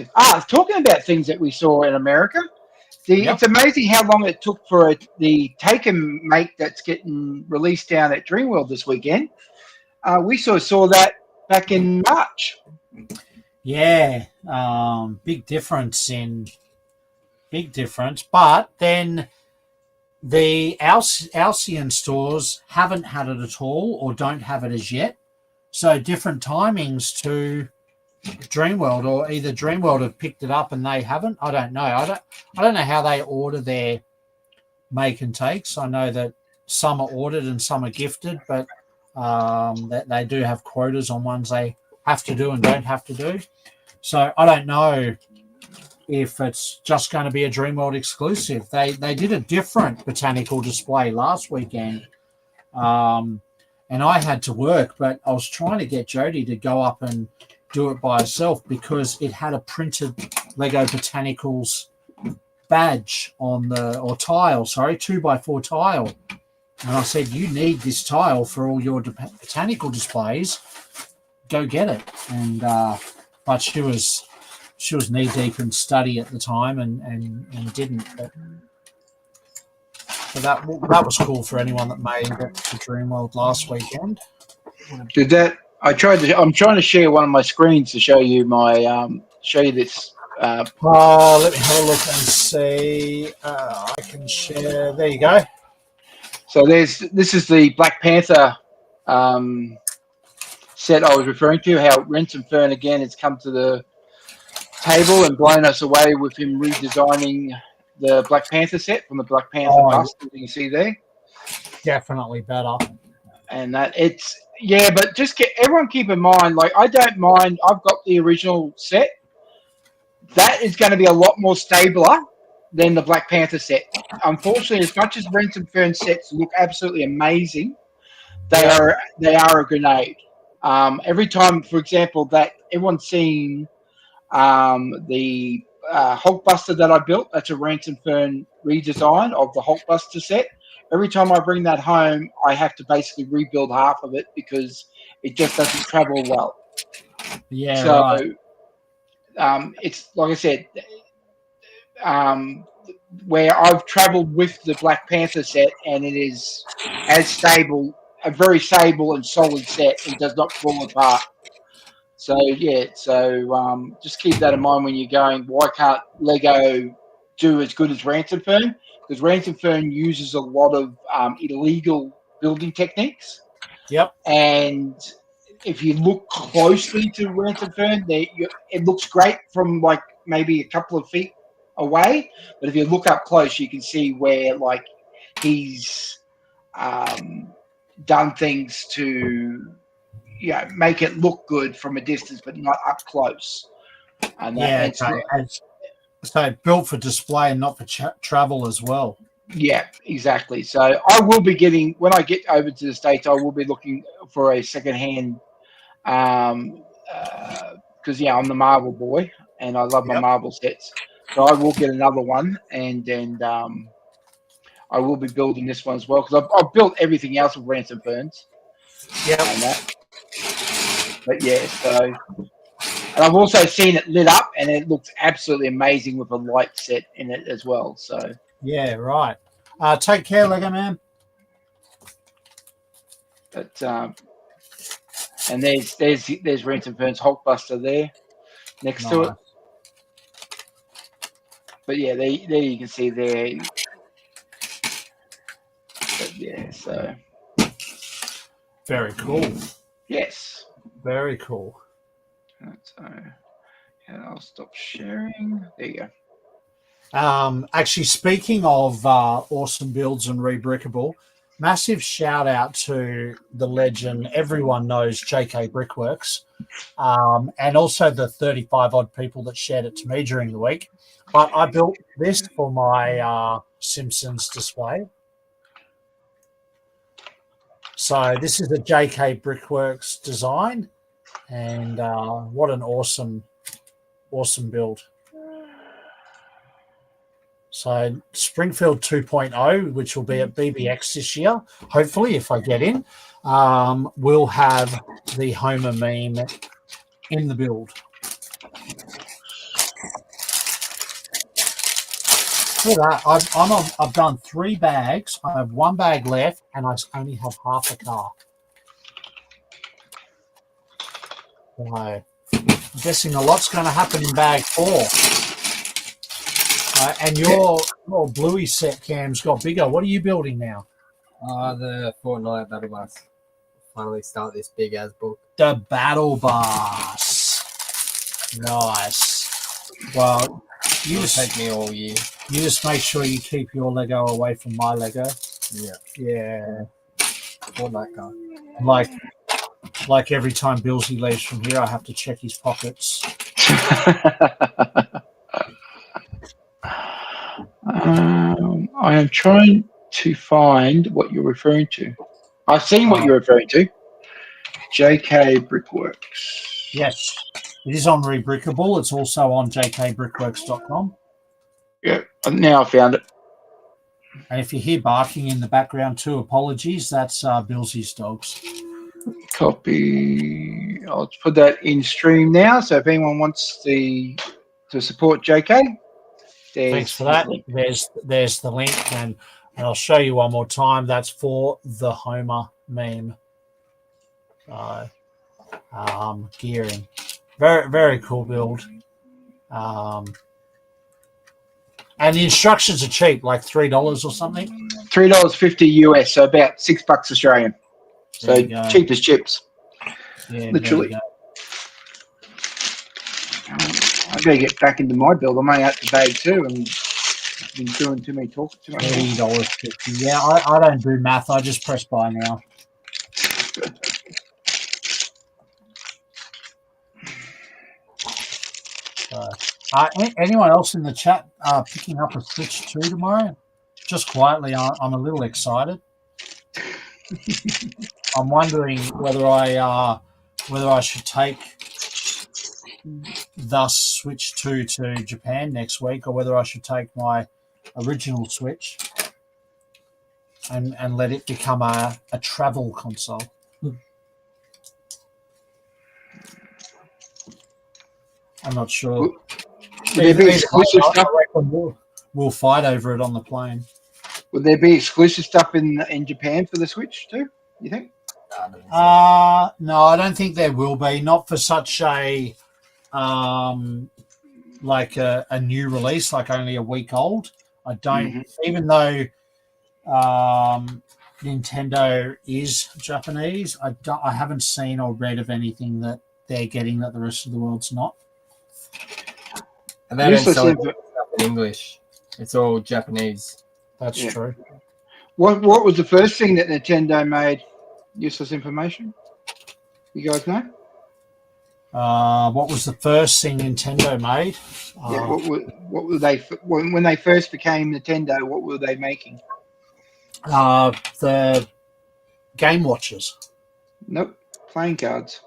Talking about things that we saw in America. It's amazing how long it took for the take and make that's getting released down at Dreamworld this weekend. We saw that back in March. Yeah, big difference. But then the Alcyon stores haven't had it at all or don't have it as yet. So different timings to Dreamworld, or either Dreamworld have picked it up and they haven't. I don't know. I don't know how they order their make and takes. I know that some are ordered and some are gifted, but that they do have quotas on ones they have to do and don't have to do. So I don't know if it's just going to be a Dreamworld exclusive. They did a different botanical display last weekend, and I had to work, but I was trying to get Jody to go up and do it by herself because it had a printed Lego Botanicals badge on the tile, 2x4 tile. And I said, you need this tile for all your botanical displays. go get it. And but she was knee deep in study at the time and didn't. But that was cool for anyone that made it to Dreamworld last weekend. Did that? I'm trying to share one of my screens to show you my show you this. Let me have a look and see. I can share. There you go. So this is the Black Panther set I was referring to. How Renton Fern again has come to the table and blown us away with him redesigning the Black Panther set from the Black Panther bust that you can see there. Definitely better. And that but just everyone keep in mind, like I don't mind. I've got the original set. That is going to be a lot more stabler than the Black Panther set. Unfortunately, as much as Renton Fern sets look absolutely amazing, they are a grenade. Every time, for example, that everyone's seen the Hulkbuster that I built. That's a Renton Fern redesign of the Hulkbuster set. Every time I bring that home, I have to basically rebuild half of it because it just doesn't travel well. Yeah, so, right. It's like I said, where I've traveled with the Black Panther set, and it is as stable, a very stable and solid set, and does not fall apart. So just keep that in mind when you're going. Why can't Lego do as good as Ransom Fern? Because Ransom Fern uses a lot of illegal building techniques. Yep. And if you look closely to Ransom Fern, it looks great from like maybe a couple of feet away. But if you look up close, you can see where like he's done things to make it look good from a distance, but not up close. And so built for display and not for travel as well. Yeah, exactly. So I will be getting, when I get over to the States, I will be looking for a secondhand, because I'm the Marvel boy and I love my Marvel sets. So I will get another one, and I will be building this one as well because I've built everything else with Ransom Ferns. Yeah. But and I've also seen it lit up, and it looks absolutely amazing with a light set in it as well. So yeah, right. Take care, Lego man. But and there's Ransom Fern's Hulkbuster there next to it. But yeah, there you can see there. But yeah, so very cool. Yes. Very cool. So I'll stop sharing. There you go. Actually, speaking of awesome builds and rebrickable, massive shout out to the legend everyone knows, JK Brickworks, and also the 35 odd people that shared it to me during the week. But I built this for my Simpsons display. So this is a JK Brickworks design, and what an awesome build. So Springfield 2.0, which will be at BBX this year, hopefully if I get in, will have the Homer meme in the build. Look at that. I've done 3 bags. I have 1 bag left, and I only have half a car. So I'm guessing a lot's going to happen in bag 4. And your Bluey set, Cam's got bigger. What are you building now? The Fortnite Battle Bus. Finally start this big ass book. The Battle Bus. Nice. Well, It'll take me all year. You just make sure you keep your Lego away from my Lego. Yeah. Yeah. Fortnite car. Like every time Bilsy leaves from here, I have to check his pockets. I am trying to find what you're referring to. I've seen what you're referring to. JK Brickworks. Yes. It is on Rebrickable. It's also on jkbrickworks.com. Yeah, now I found it. And if you hear barking in the background too, apologies. That's Bilsy's dogs. Copy. I'll put that in stream now. So if anyone wants to support JK, Thanks for that. There's the link, and I'll show you one more time. That's for the Homer meme. Gearing. Very, very cool build. And the instructions are cheap, like $3 or something. $3.50 US, so about $6 Australian. So cheap as chips. Yeah, literally. I gotta get back into my build. I'm only at the bag too, and been doing too many talks. $30.50. Yeah, I don't do math. I just press buy now. Anyone else in the chat picking up a Switch 2 tomorrow? Just quietly, I'm a little excited. I'm wondering whether I should take the Switch 2 to Japan next week, or whether I should take my original Switch and let it become a travel console. I'm not sure. Would there be exclusive stuff? We'll fight over it on the plane. Would there be exclusive stuff in Japan for the Switch too? You think? No, I don't think there will be. Not for such a like a new release, like only a week old. I don't. Even though Nintendo is Japanese, I haven't seen or read of anything that they're getting that the rest of the world's not. And they don't sell stuff in English. It's all Japanese. That's true. What was the first thing that Nintendo made useless information? You guys know? What was the first thing Nintendo made? What were they when they first became Nintendo? What were they making? The Game Watches. Nope, playing cards.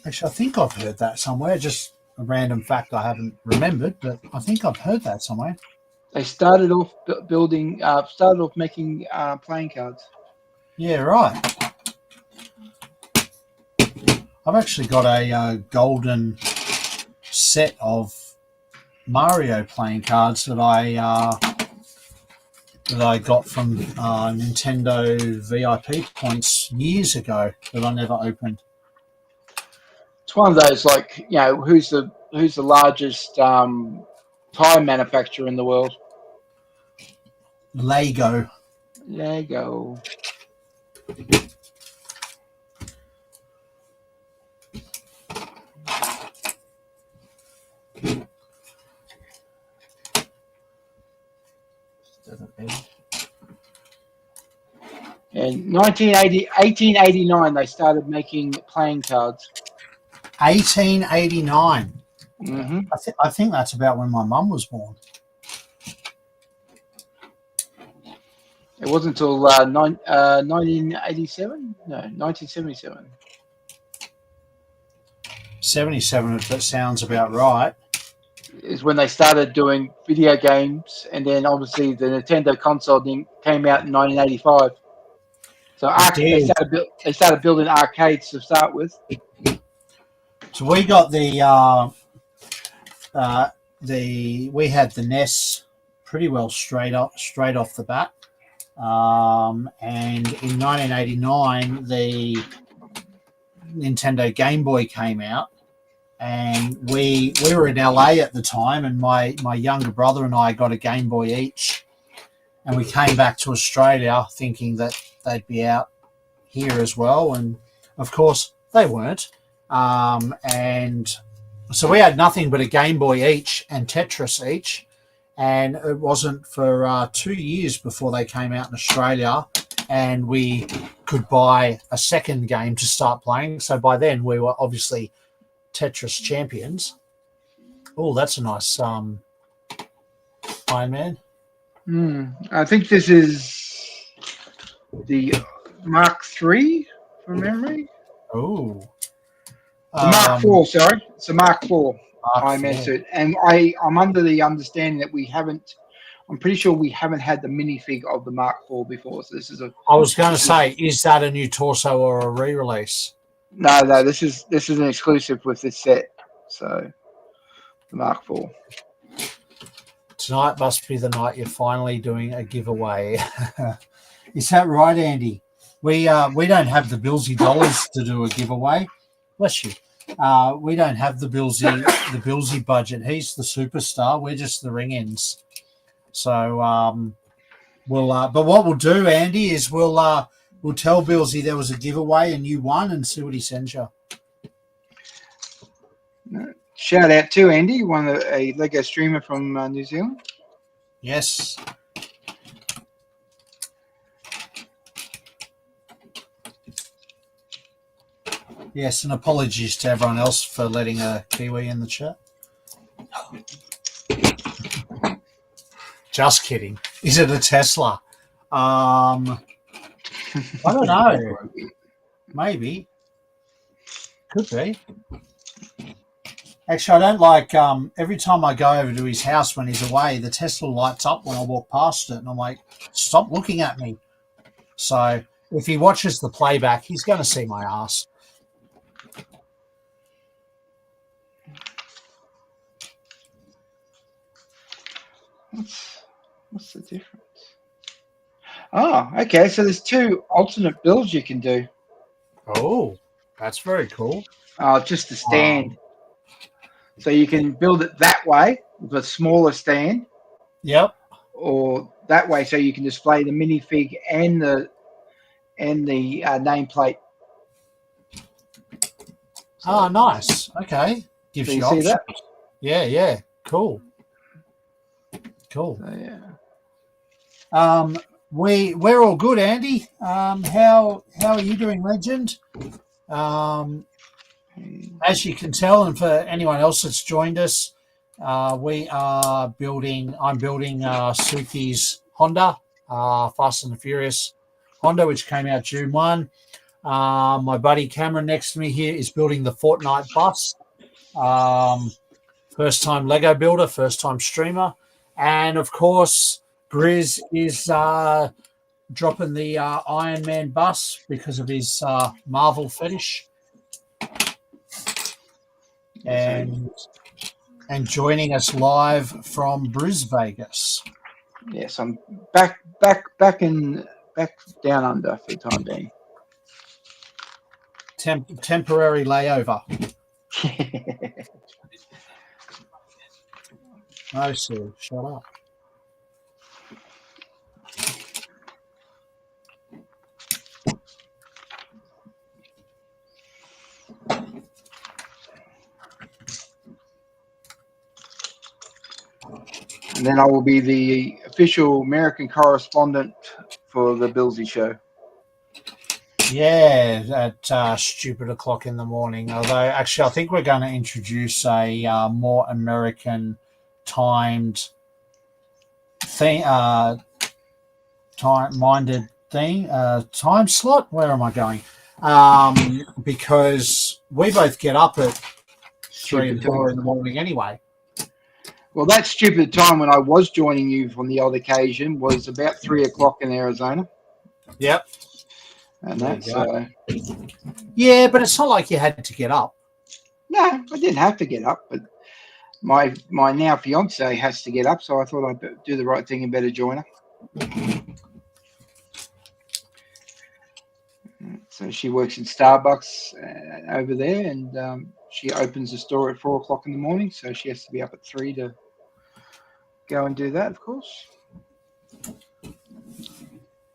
Actually, I think I've heard that somewhere. Just a random fact I haven't remembered, but I think I've heard that somewhere. They started off making playing cards. Yeah, right. I've actually got a golden set of Mario playing cards that I got from Nintendo VIP points years ago that I never opened. It's one of those, like, you know, who's the largest tire manufacturer in the world? Lego. In 1889, they started making playing cards. 1889. Mm-hmm. I think that's about when my mum was born. It wasn't until 1987? No, 1977. 77, if that sounds about right. Is when they started doing video games, and then obviously the Nintendo console thing came out in 1985. So they started building arcades to start with. So we got we had the NES pretty well straight off the bat. And in 1989, the Nintendo Game Boy came out, and we were in LA at the time, and my younger brother and I got a Game Boy each, and we came back to Australia thinking that they'd be out here as well, and of course they weren't. And so we had nothing but a Game Boy each and Tetris each, and it wasn't for 2 years before they came out in Australia and we could buy a second game to start playing. So by then we were obviously Tetris champions. Oh, that's a nice Iron Man. I think this is the Mark III from memory. Oh. Mark IV, sorry. It's a Mark IV Iron Man suit. And I'm under the understanding that we haven't, I'm pretty sure we haven't had the minifig of the Mark IV before. So this is a. I was going to say, is that a new torso or a re-release? No. This is an exclusive with this set. So the Mark IV. Tonight must be the night you're finally doing a giveaway. Is that right, Andy? We don't have the Bilsy dollars to do a giveaway. Bless you. We don't have the Bilsy budget. He's the superstar. We're just the ring ends. So but what we'll do, Andy, is we'll tell Bilsy there was a giveaway and you won, and see what he sends you. Shout out to Andy, a Lego streamer from New Zealand. Yes. Yes, and apologies to everyone else for letting a Kiwi in the chat. Just kidding. Is it a Tesla? I don't know. Maybe. Could be. Actually, I don't like every time I go over to his house when he's away, the Tesla lights up when I walk past it, and I'm like, stop looking at me. So if he watches the playback, he's going to see my ass. What's the difference? Oh, okay. So there's 2 alternate builds you can do. Oh, that's very cool. Just the stand. So you can build it that way with a smaller stand. Yep. Or that way, so you can display the minifig and the nameplate. Oh, nice. Okay. Gives you options. That? Yeah. Cool. So, yeah. We're all good, Andy. How are you doing, Legend? As you can tell, and for anyone else that's joined us, I'm building Suki's Honda, Fast and the Furious Honda, which came out June 1. My buddy Cameron next to me here is building the Fortnite bus. First time Lego builder, first time streamer. And of course, Grizz is dropping the Iron Man bus because of his Marvel fetish. And joining us live from Vegas. Yes, I'm back down under for the time being. Temporary layover. No, sir, shut up. And then I will be the official American correspondent for the Bilsy show. Yeah, at stupid o'clock in the morning. Although, actually, I think we're going to introduce a more American timed thing, time-minded thing, time slot. Where am I going? Because we both get up at 3 and 4 in the morning anyway. Well, that stupid time when I was joining you on the odd occasion was about 3 o'clock in Arizona. Yep. And that's yeah, but it's not like you had to get up. No, I didn't have to get up, but my now fiance has to get up, so I thought I'd do the right thing and better join her. So she works in Starbucks over there, and she opens the store at 4 o'clock in the morning, so she has to be up at 3 to go and do that, of course.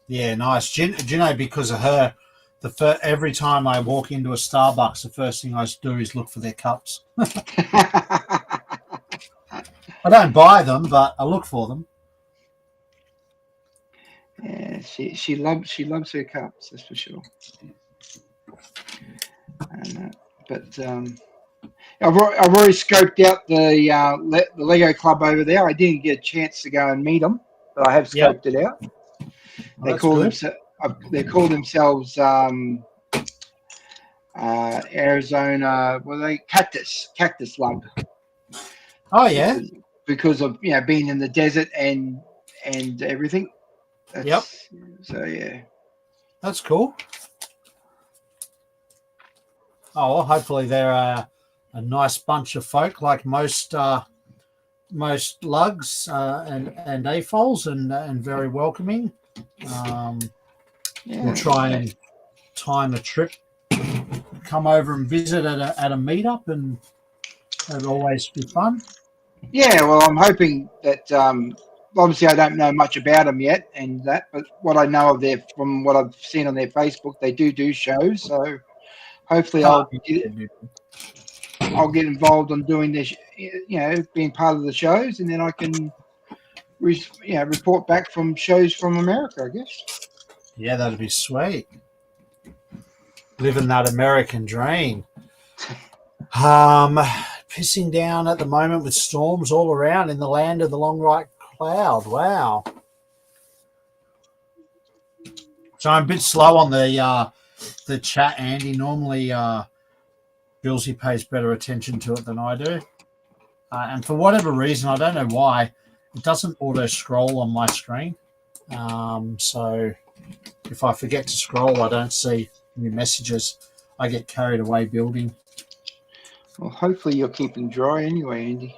Yeah, nice. Do you know, because of her, every time I walk into a Starbucks, the first thing I do is look for their cups. I don't buy them, but I look for them. Yeah, she loves her cups, that's for sure. But I've already scoped out the Lego Club over there. I didn't get a chance to go and meet them, but I have scoped it out. They call themselves Arizona. Well, they Cactus Lug. Oh yeah, because of being in the desert and and everything. Yep. So yeah. That's cool. Oh, well, hopefully they're a nice bunch of folk, like most lugs and AFOLs, and very welcoming. We'll try and time a trip, come over and visit at a meetup, and it'll always be fun. Yeah, well, I'm hoping that obviously I don't know much about them yet, and that, but what I know of from what I've seen on their Facebook, they do shows. So hopefully I'll get involved on doing this, being part of the shows, and then I can report back from shows from America, I guess. Yeah, that'd be sweet. Living that American dream. Pissing down at the moment with storms all around in the land of the long white cloud. Wow. So I'm a bit slow on the chat, Andy. Normally, Bilsy pays better attention to it than I do. And for whatever reason, I don't know why, it doesn't auto-scroll on my screen. So if I forget to scroll, I don't see new messages. I get carried away building. Well, hopefully you're keeping dry anyway, Andy.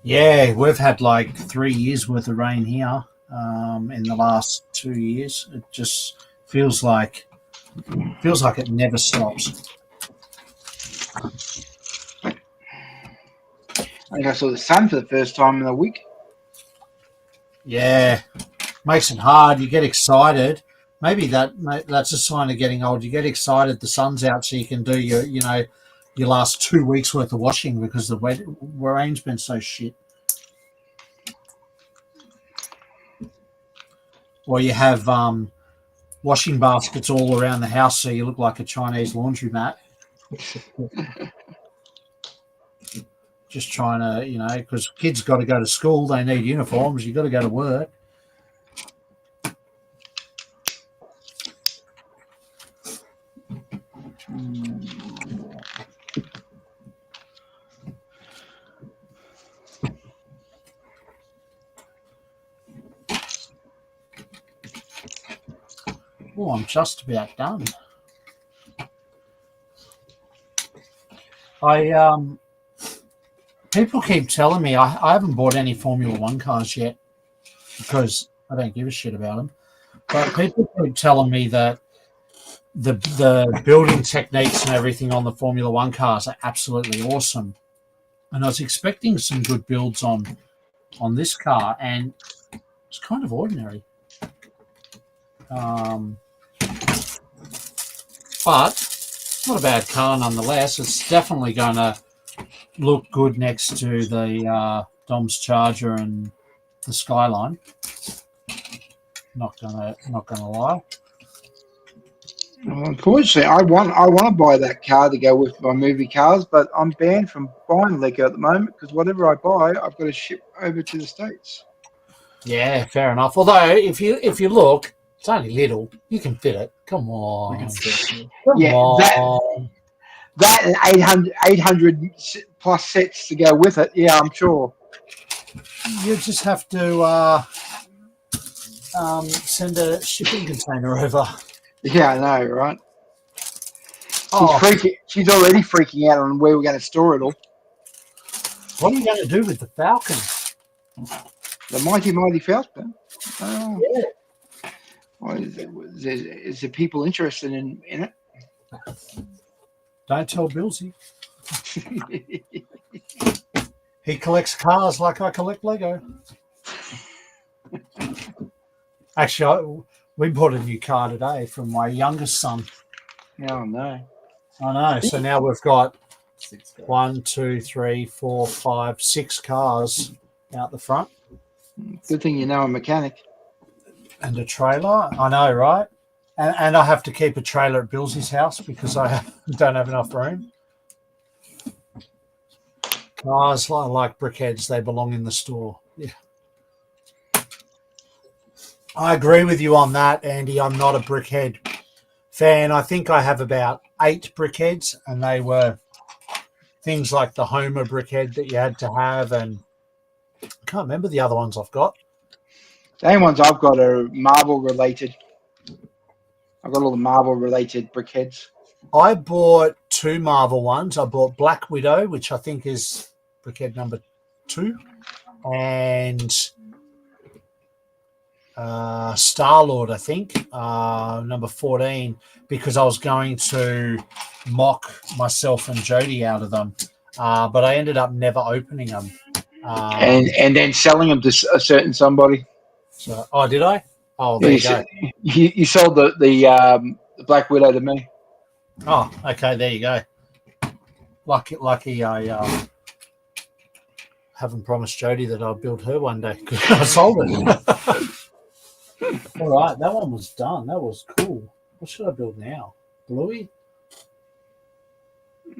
Yeah, we've had like 3 years worth of rain here in the last 2 years. It just feels like it never stops. I think I saw the sun for the first time in a week. Yeah, makes it hard. You get excited. Maybe that's a sign of getting old. You get excited the sun's out, so you can do your last 2 weeks worth of washing because the rain's been so shit. Or you have washing baskets all around the house, so you look like a Chinese laundromat. Just trying to, because kids got to go to school, they need uniforms. You got to go to work. Oh, I'm just about done. People keep telling me I haven't bought any Formula One cars yet because I don't give a shit about them. But people keep telling me that the building techniques and everything on the Formula One cars are absolutely awesome. And I was expecting some good builds on this car, and it's kind of ordinary. But not a bad car nonetheless. It's definitely going to look good next to the Dom's Charger and the Skyline. Not gonna lie. Well, unfortunately, I want to buy that car to go with my movie cars, but I'm banned from buying Lego at the moment because whatever I buy, I've got to ship over to the States. Yeah, fair enough. Although if you look, it's only little. You can fit it. Come on. Come on. That and 800 plus sets to go with it. Yeah, I'm sure. You just have to send a shipping container over. Yeah, I know, right? Oh, She's already freaking out on where we're going to store it all. What are you going to do with the Falcon? The mighty Falcon. Oh. Yeah. Well, is there people interested in it? Don't tell Bilsy. He collects cars like I collect Lego. Actually, we bought a new car today from my youngest son. Oh, no. I know. So now we've got 1, 2, 3, 4, 5, 6 cars out the front. Good thing you know a mechanic. And a trailer. I know, right? And I have to keep a trailer at Bilsy's house because I don't have enough room. Cars like brickheads, they belong in the store. Yeah. I agree with you on that, Andy. I'm not a brickhead fan. I think I have about 8 brickheads, and they were things like the Homer brickhead that you had to have, and I can't remember the other ones I've got. The only ones I've got are Marvel related. I've got all the Marvel related brickheads. I bought 2 Marvel ones. I bought Black Widow, which I think is brickhead number 2, and Star-Lord, I think, number 14, because I was going to mock myself and Jody out of them. But I ended up never opening them. And then selling them to a certain somebody. So, oh, did I? Oh, there you go. You sold the Black Widow to me. Oh, okay, there you go. Lucky I haven't promised Jody that I'll build her one day because I sold it. All right, that one was done. That was cool. What should I build now? Bluey?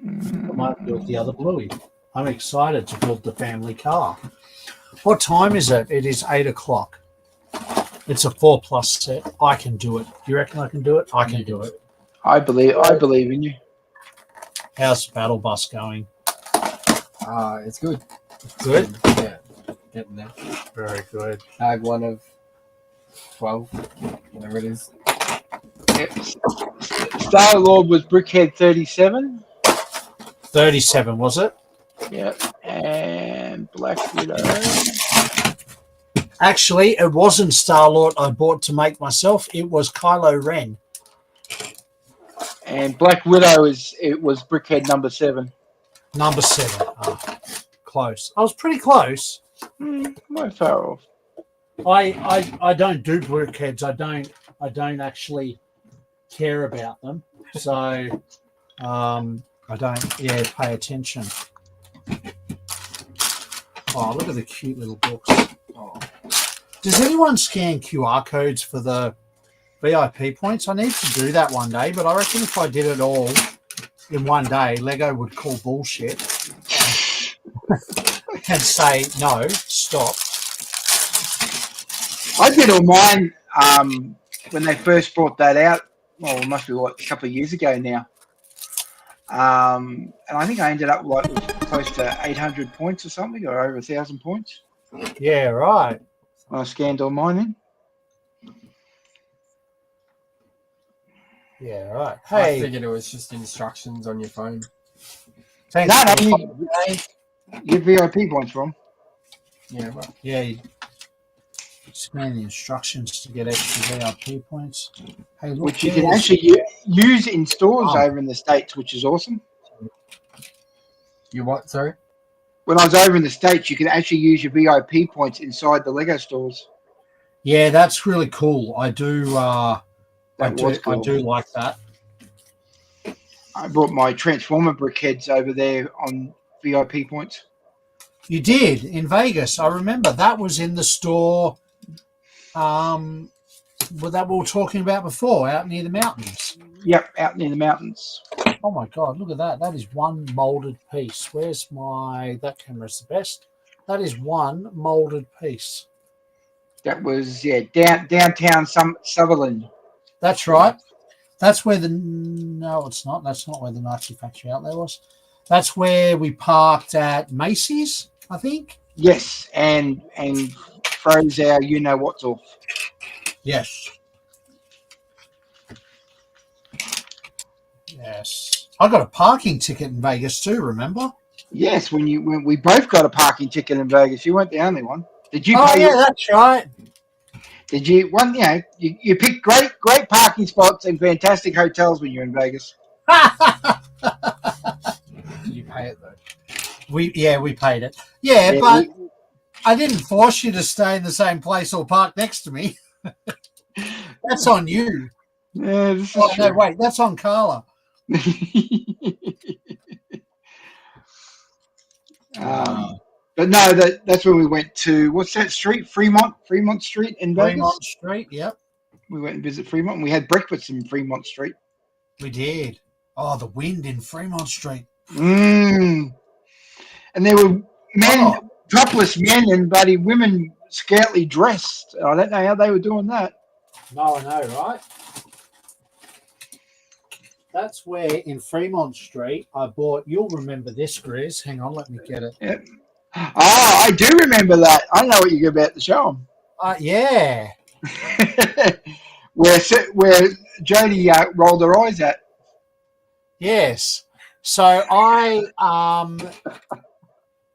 I might build the other Bluey. I'm excited to build the family car. What time is it? It is 8 o'clock. It's a 4+ set. I can do it. Do you reckon I can do it? I can do it. I believe in you. How's the battle bus going? It's good. Good? Yeah. Getting there. Very good. Bag 1 of 12, whatever it is. Star-Lord was brickhead 37. 37, was it? Yeah. And Black Widow. Actually, it wasn't Star-Lord I bought to make myself. It was Kylo Ren. And Black Widow was brickhead number 7. Number 7. Oh, close. I was pretty close. Not far off. I don't do brickheads. I don't actually care about them. So I don't pay attention. Oh, look at the cute little books. Oh. Does anyone scan QR codes for the VIP points? I need to do that one day, but I reckon if I did it all in one day, Lego would call bullshit and say, no, stop. I did all mine when they first brought that out. Well, it must be a couple of years ago now. And I think I ended up with close to 800 points or something, or over 1,000 points. Yeah, right. I scanned all mine then. Yeah, right. I Hey, figured it was just instructions on your phone. thanks. No, you get VIP points from. Yeah, well, Yeah, you scan the instructions to get extra VIP points. Hey, look, Which you can actually use in stores over in the States, which is awesome. you what? Sorry. When I was over in the States, you can actually use your VIP points inside the Lego stores. Yeah, that's really cool. I do. I Cool. do like that. I brought my Transformer brickheads over there on VIP points. You did in Vegas. I remember that was in the store. That we were talking about before, out near the mountains. Yep, out near the mountains. Oh my God, look at that. That is one molded piece. Where's that camera's the best. That is one molded piece. That was, downtown Sutherland. That's right. That's where no, it's not. That's not where the Nazi factory out there was. That's where we parked at Macy's, I think. Yes, and froze our you-know-what's off. Yes. Yes. I got a parking ticket in Vegas too, remember? Yes, when we both got a parking ticket in Vegas. You weren't the only one. Did you Oh, yeah, that's right. Did you you picked great parking spots and fantastic hotels when you're in Vegas. Did you pay it though? We paid it. Yeah, but I didn't force you to stay in the same place or park next to me. That's on you. Yeah, this is true. No, wait, that's on Carla. But no, that's when we went to, what's that street? Fremont Street in Vegas. Fremont Street, yep. We went and visited Fremont. And we had breakfast in Fremont Street. We did. Oh, the wind in Fremont Street. And there were topless men and bloody women scantily dressed. I don't know how they were doing that. No, I know, right? That's where in Fremont Street I bought, you'll remember this, Grizz. Hang on, let me get it. Yep. Oh, I do remember that. I know what you're about to show them. Yeah. where Jody rolled her eyes at. Yes. So I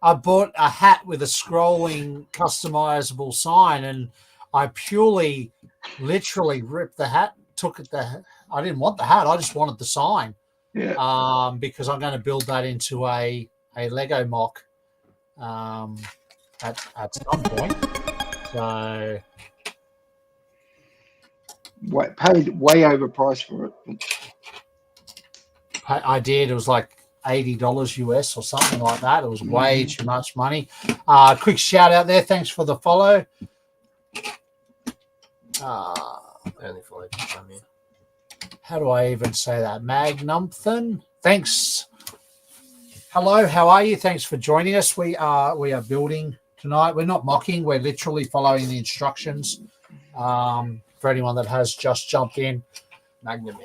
bought a hat with a scrolling customizable sign, and I literally ripped the hat, took it. I didn't want the hat. I just wanted the sign. Yeah. Because I'm going to build that into a Lego mock at some point. So Paid way overpriced for it. I did. It was like $80 US or something like that. It was way too much money. Quick shout out there. Thanks for the follow. Only followed from you. How do I even say that? Magnumpton. Thanks. Hello, how are you? Thanks for joining us. We are building tonight. We're not mocking. We're literally following the instructions. For anyone that has just jumped in, Magnum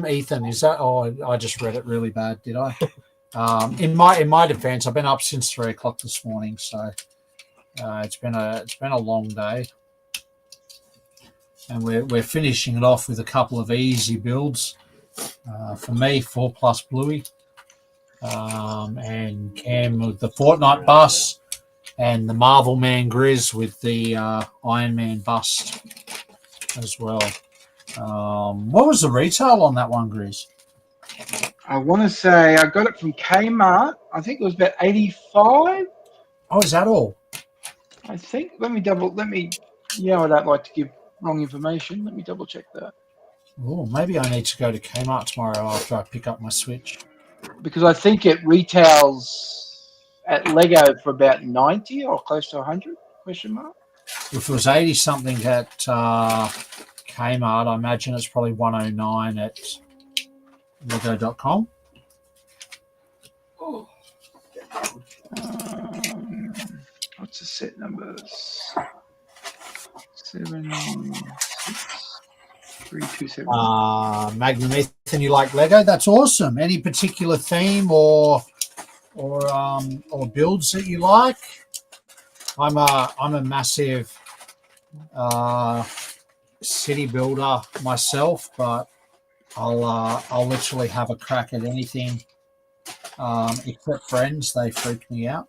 Ethan. Is that? Oh, I just read it really bad. Did I? In my defense, I've been up since 3 o'clock this morning, so it's been a long day, and we're finishing it off with a couple of easy builds. For me, 4+ Bluey, and Cam with the Fortnite bus, and the Marvel Man Grizz with the Iron Man bust as well. What was the retail on that one, Grizz? I want to say I got it from Kmart. I think it was about 85. Oh, is that all? I think. Let me. I don't like to give wrong information. Let me double check that. Oh, maybe I need to go to Kmart tomorrow after I pick up my Switch. Because I think it retails at Lego for about 90 or close to 100? Question mark. If it was 80 something at Kmart, I imagine it's probably 109 at Lego.com. What's the set numbers? 7, 6, 3, 2, 7. Magnum Ethan, you like Lego? That's awesome. Any particular theme or builds that you like? I'm a massive city builder myself, but I'll literally have a crack at anything except Friends. They freak me out.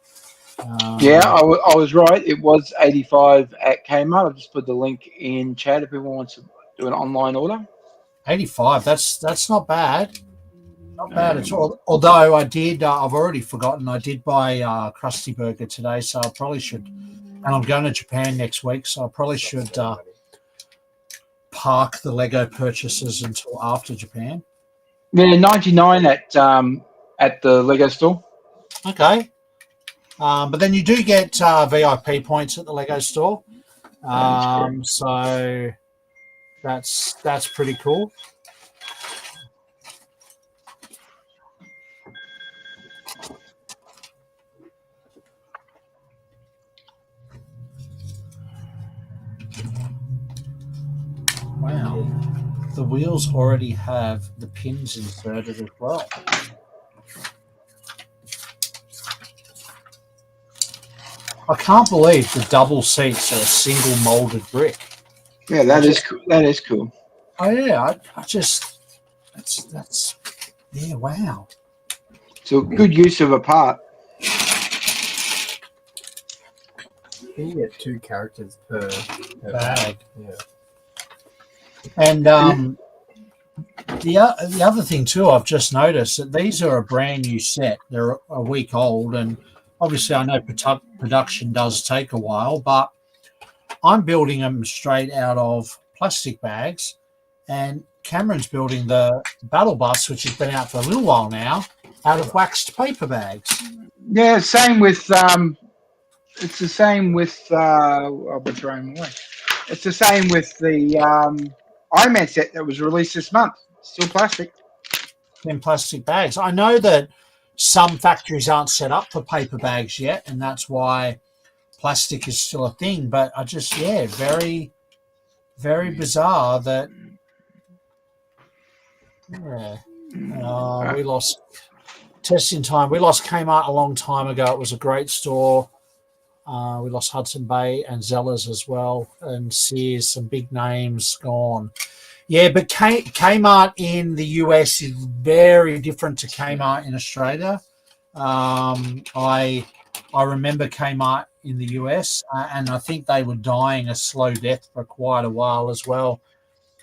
I was right. It was 85 at Kmart. I've just put the link in chat if anyone wants to do an online order. 85. That's not bad. Not bad at all. Although I did, I've already forgotten. I did buy Krusty Burger today, so I probably should. And I'm going to Japan next week, so I probably should park the Lego purchases until after Japan. Yeah, 99 at the Lego store. Okay. But then you do get VIP points at the Lego store. So that's pretty cool. Wow. The wheels already have the pins inserted as well. I can't believe the double seats are a single molded brick. Yeah, that is cool. That is cool. Oh yeah, that's yeah, wow. So good use of a part. You get 2 characters per Bag. Yeah. And the other thing too, I've just noticed that these are a brand new set. They're a week old, and obviously I know production does take a while, but I'm building them straight out of plastic bags, and Cameron's building the battle bus, which has been out for a little while now, out of waxed paper bags. Yeah, same with it's the same with I'll be throwing them away. It's the same with the Iron Man set that was released this month. Still plastic. In plastic bags. I know that some factories aren't set up for paper bags yet, and that's why plastic is still a thing. But I just, very, very bizarre that, we lost testing time. We lost Kmart a long time ago. It was a great store. We lost Hudson Bay and Zellers as well, and Sears, some big names gone. Yeah, but Kmart in the US is very different to Kmart in Australia. I remember Kmart in the US, and I think they were dying a slow death for quite a while as well.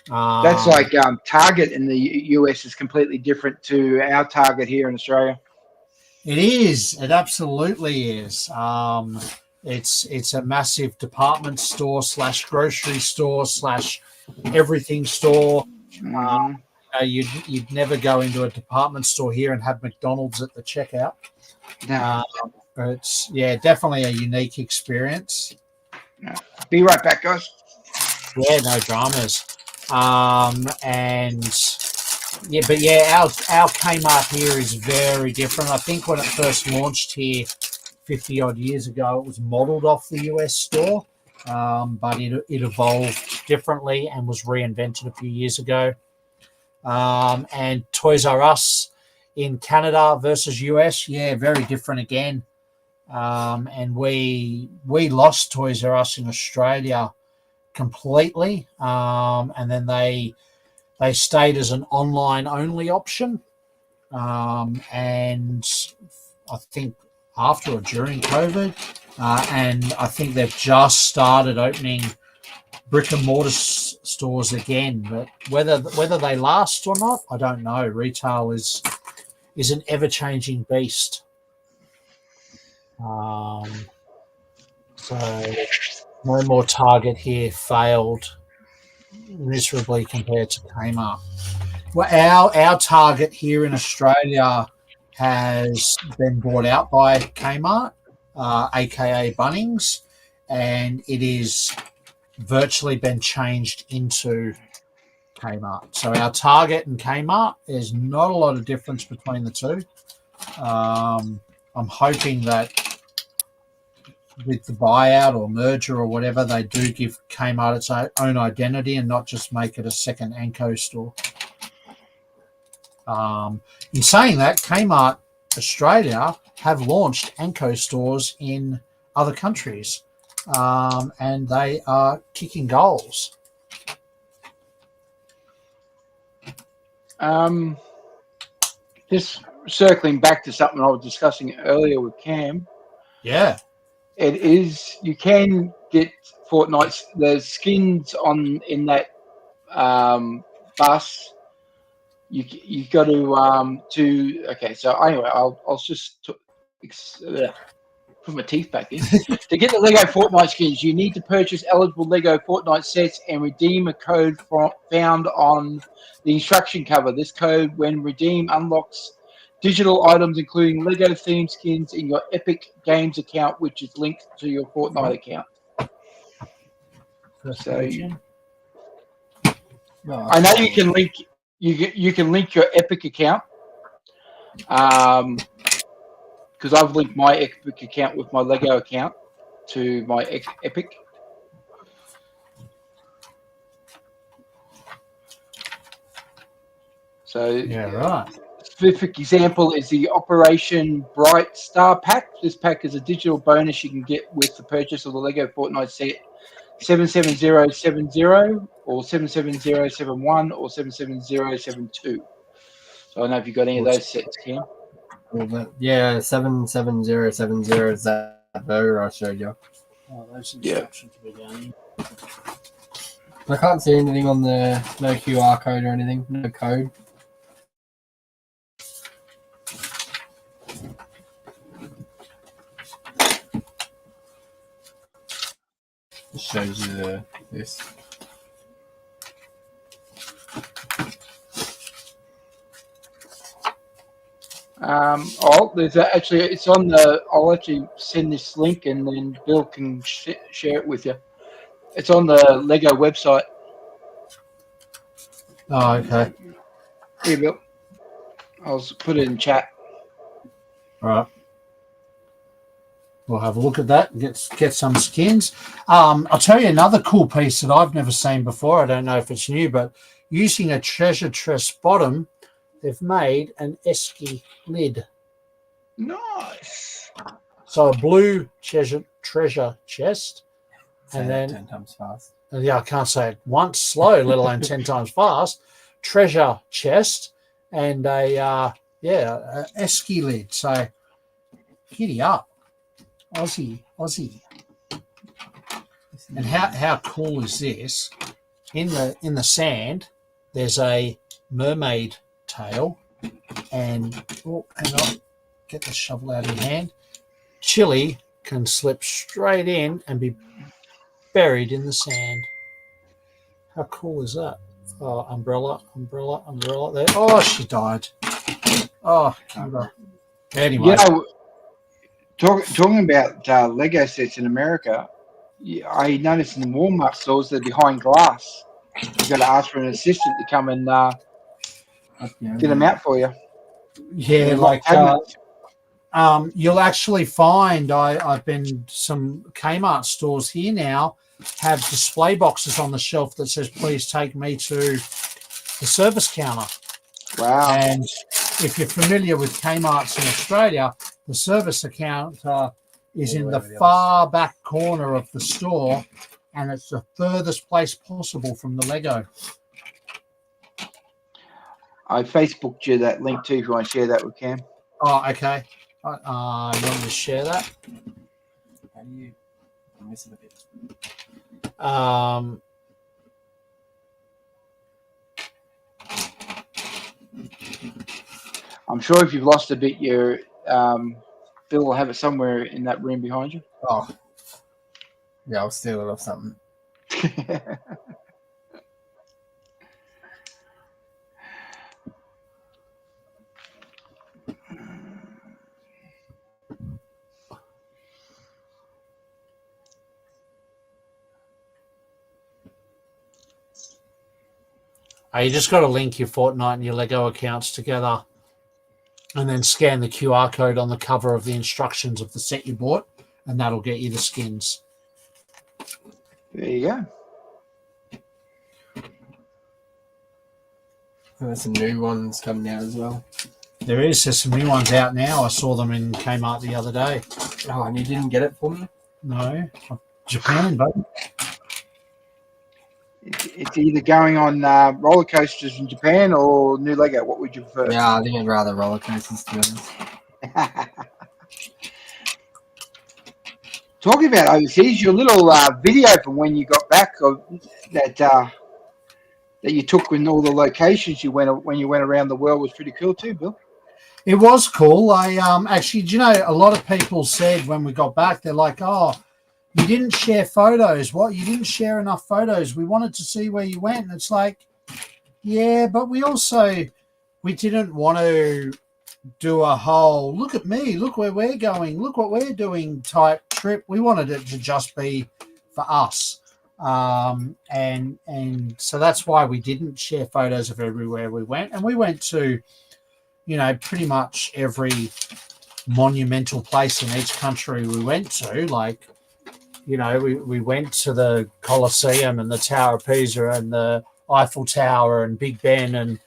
That's like Target in the US is completely different to our Target here in Australia. It is. It absolutely is. It's a massive department store / grocery store / everything store. You'd never go into a department store here and have McDonald's at the checkout. No. It's definitely a unique experience. No. Be right back, guys. Yeah, no dramas. Our Kmart here is very different. I think when it first launched here 50 odd years ago, it was modeled off the US store, but it evolved differently and was reinvented a few years ago. And Toys R Us in Canada versus US, very different again. And we lost Toys R Us in Australia completely, and then they stayed as an online only option, and I think after or during COVID, and I think they've just started opening brick and mortar stores again, but whether they last or not, I don't know. Retail is an ever-changing beast. So no more Target here, failed miserably compared to Kmart. Well, our Target here in Australia has been bought out by Kmart, aka Bunnings, and it is virtually been changed into Kmart. So our Target and Kmart, there's not a lot of difference between the two. I'm hoping that with the buyout or merger or whatever, they do give Kmart its own identity and not just make it a second Anko store. In saying that, Kmart Australia have launched Anko stores in other countries, and they are kicking goals. Just circling back to something I was discussing earlier with Cam. Yeah. It is, you can get Fortnite, the skins in that bus. You got to okay. So anyway, I'll just put my teeth back in. To get the Lego Fortnite skins, you need to purchase eligible Lego Fortnite sets and redeem a code found on the instruction cover. This code, when redeemed, unlocks digital items including Lego themed skins in your Epic Games account, which is linked to your Fortnite account. So I know you can link you can link your Epic account, because I've linked my Epic account with my Lego account to my Epic. So yeah, right. Specific example is the Operation Bright Star Pack. This pack is a digital bonus you can get with the purchase of the Lego Fortnite set 77070 or 77071 or 77072. So I don't know if you got any of those sets, Cam. Yeah, 77070 is that burger I showed you. Oh, those instructions to be done. I can't see anything on the no QR code or anything, no code. It shows you this. There's actually, it's on the, I'll actually send this link and then Bill can share it with you. It's on the Lego website. Oh, okay. Here, Bill. I'll put it in chat. All right. We'll have a look at that and get some skins. I'll tell you another cool piece that I've never seen before. I don't know if it's new, but using a treasure chest bottom, they've made an esky lid. Nice. So a blue treasure chest, Say and that then 10 times fast. I can't say it once slow, let alone 10 times fast. Treasure chest and a esky lid. So giddy up, Aussie. And how cool is this? In the sand, there's a mermaid tail, and hang on, get the shovel out of your hand. Chili can slip straight in and be buried in the sand. How cool is that? Oh, umbrella there. Oh, she died. Oh, anyway. You know, talking about Lego sets in America, I noticed in the Walmart stores they're behind glass. You've got to ask for an assistant to come and get them out for you. Yeah, like you'll actually find I've been some Kmart stores here now have display boxes on the shelf that says please take me to the service counter. Wow. And if you're familiar with Kmart's in Australia, the service account is in the far back corner of the store, and it's the furthest place possible from the Lego. I Facebooked you that link too if you want to share that with Cam. Oh, okay. You want me to share that? How do you miss it a bit? I'm sure if you've lost a bit, your Bill will have it somewhere in that room behind you. Oh, yeah, I'll steal it off something. You just got to link your Fortnite and your Lego accounts together and then scan the QR code on the cover of the instructions of the set you bought, and that'll get you the skins. There you go. There's some new ones coming out as well. There's some new ones out now. I saw them in Kmart the other day. Oh, and you didn't get it for me? No. Japan, buddy. It's either going on roller coasters in Japan or new Lego. What would you prefer? Yeah, I think I'd rather roller coasters, to be honest. Talking about overseas, your little video from when you got back of that you took in all the locations you went when you went around the world was pretty cool too, Bill. It was cool. I actually, do you know, a lot of people said when we got back, they're like, "Oh, you didn't share photos. What? You didn't share enough photos. We wanted to see where you went." And it's like, yeah, but we didn't want to do a whole look at me, look where we're going, look what we're doing type trip. We wanted it to just be for us. And so that's why we didn't share photos of everywhere we went. And we went to, pretty much every monumental place in each country we went to. Like, we went to the Colosseum and the Tower of Pisa and the Eiffel Tower and Big Ben and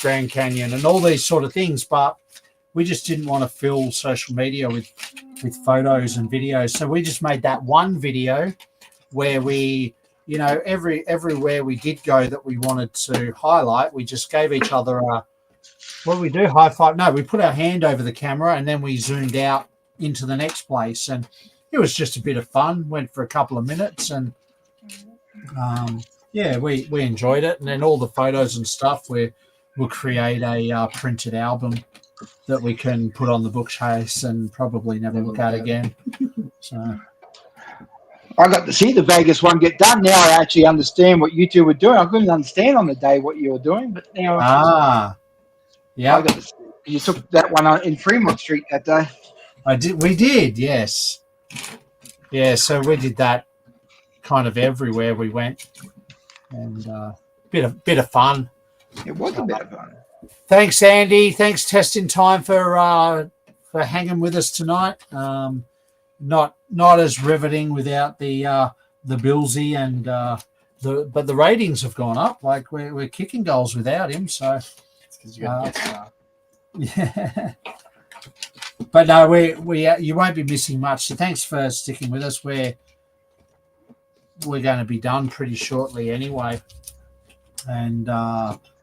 Grand Canyon and all these sort of things. But we just didn't want to fill social media with photos and videos. So we just made that one video where we, everywhere we did go that we wanted to highlight, we just gave each other what do we do? High five? No, we put our hand over the camera and then we zoomed out into the next place. And it was just a bit of fun. Went for a couple of minutes and we enjoyed it. And then all the photos and stuff, we'll create a printed album that we can put on the bookcase and probably never look at again. So I got to see the Vegas one get done. Now I actually understand what you two were doing. I couldn't understand on the day what you were doing, but now yeah, you took that one in Fremont Street that day. We did, yes. Yeah, so we did that kind of everywhere we went, and bit of fun. It was a bit of fun. Thanks, Andy. Thanks, Testing Time, for hanging with us tonight. Not as riveting without the Bilsy and but the ratings have gone up. Like we're kicking goals without him, so it's because you got to get yeah. But no, you won't be missing much. So thanks for sticking with us. We're going to be done pretty shortly anyway, and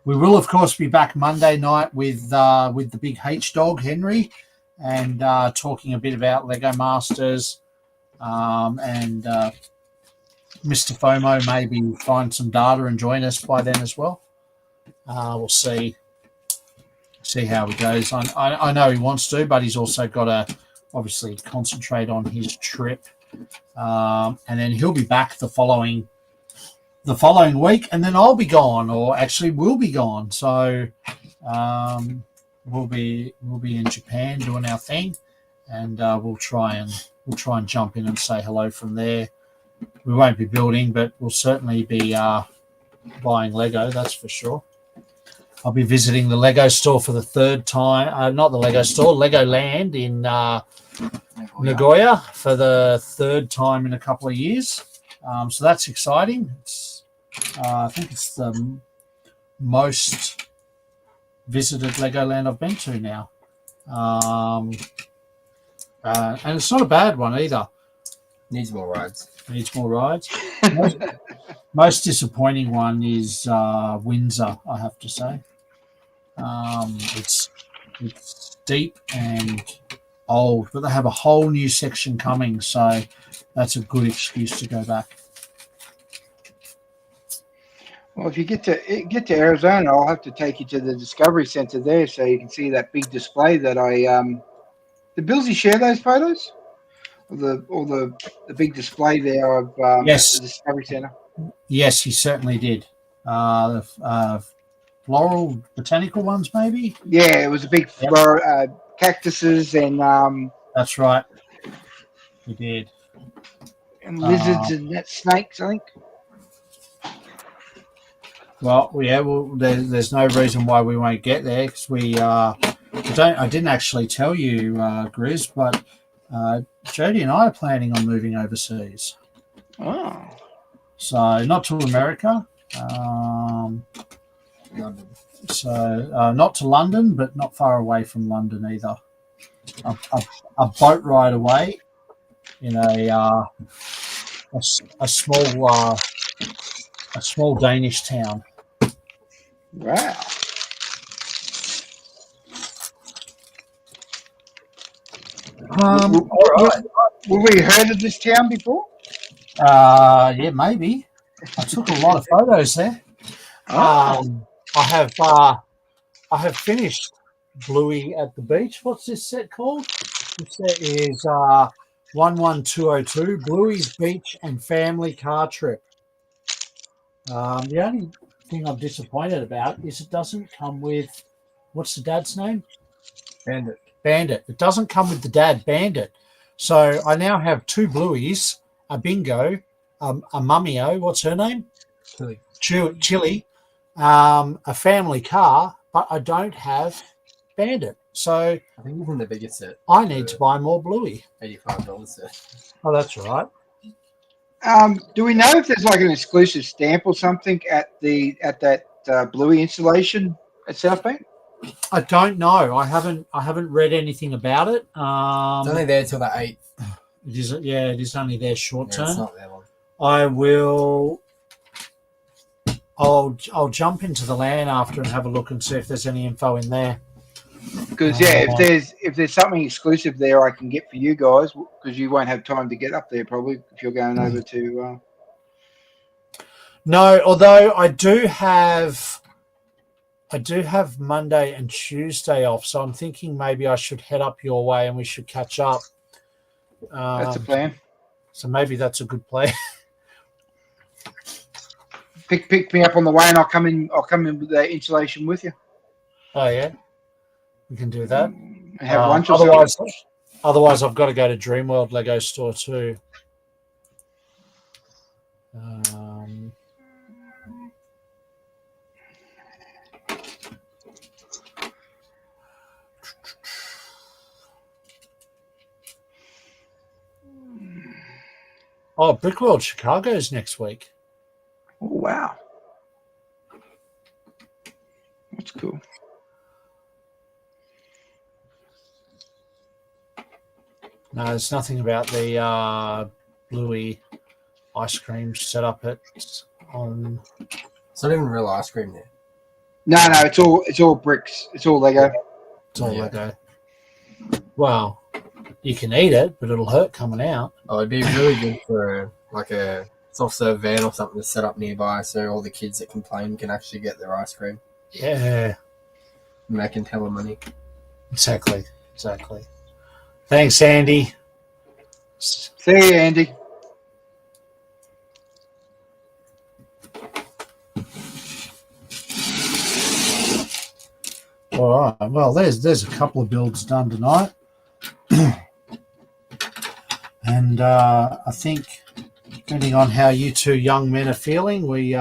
we will of course be back Monday night with the big H dog Henry, and talking a bit about Lego Masters, and Mr. FOMO maybe find some data and join us by then as well. We'll see how it goes. I know he wants to, but he's also got to obviously concentrate on his trip, and then he'll be back the following week, and then I'll be gone, or actually we'll be gone. So we'll be in Japan doing our thing, and we'll try and jump in and say hello from there. We won't be building, but we'll certainly be buying Lego, that's for sure. I'll be visiting the Lego store for the third time. Not the Lego store, Legoland in Nagoya for the third time in a couple of years. So that's exciting. I think it's the most visited Legoland I've been to now. And it's not a bad one either. Needs more rides. Most disappointing one is Windsor, I have to say. It's deep and old, but they have a whole new section coming, so that's a good excuse to go back. Well, if you get to Arizona, I'll have to take you to the Discovery Center there, so you can see that big display that Did Bilsy share those photos? Of the big display there of Yes. the Discovery Center. Yes, he certainly did. Floral botanical ones, maybe. Yeah, it was a big cactuses and that's right. He did. And lizards and snakes, I think. Well, yeah. Well, there's no reason why we won't get there, because I didn't actually tell you, Grizz, but Jody and I are planning on moving overseas. Oh. So not to America. So not to London, but not far away from London either. A boat ride away in a small Danish town. Wow. Were we heard of this town before? Yeah, maybe. I took a lot of photos there. Oh. I have finished Bluey at the beach. What's this set called? This set is 11202 Bluey's Beach and Family Car Trip. The only thing I'm disappointed about is it doesn't come with, what's the dad's name? Bandit. It doesn't come with the dad, Bandit. So I now have two Blueys, a Bingo, a Mummyo, what's her name? Chili, a family car, but I don't have Bandit. So I think even the biggest set. I need to buy more Bluey. $85 set. Oh, that's right. Do we know if there's like an exclusive stamp or something at that Bluey installation at South Bank? I don't know. I haven't read anything about it. It's only there till the 8th. It is. Yeah, it is only there short term. It's not that long. I'll jump into the LAN after and have a look and see if there's any info in there. Because if there's something exclusive there, I can get for you guys, because you won't have time to get up there probably if you're going over to. No, although I do have Monday and Tuesday off, so I'm thinking maybe I should head up your way and we should catch up. That's a plan. So maybe that's a good plan. Pick me up on the way, and I'll come in with the installation with you. Oh yeah, we can do that. And have lunch. Otherwise, I've got to go to Dreamworld Lego store too. Oh, Brickworld Chicago's next week. Oh, wow. That's cool. No, there's nothing about the Bluey ice cream set up on. It's not even real ice cream there. No, it's all bricks. It's all Lego. It's all Yeah. Lego. Well, you can eat it, but it'll hurt coming out. Oh, it'd be really good for like a soft serve van or something to set up nearby, so all the kids that complain can actually get their ice cream. Yeah, Making hella money. exactly. Thanks, Andy. See you, Andy. All right. Well, there's a couple of builds done tonight, and I think depending on how you two young men are feeling, we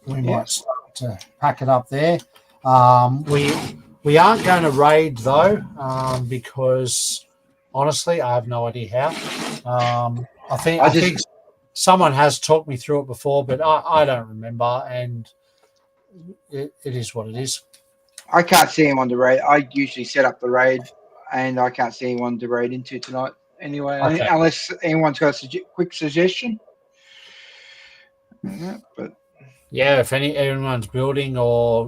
might start to pack it up there. We aren't going to raid though, because honestly, I have no idea how. I think someone has talked me through it before, but I don't remember, and it is what it is. I can't see him on the raid. I usually set up the raid, and I can't see anyone to raid into tonight anyway, Okay. unless anyone's got a quick suggestion. Yeah, but Yeah, if anyone's building or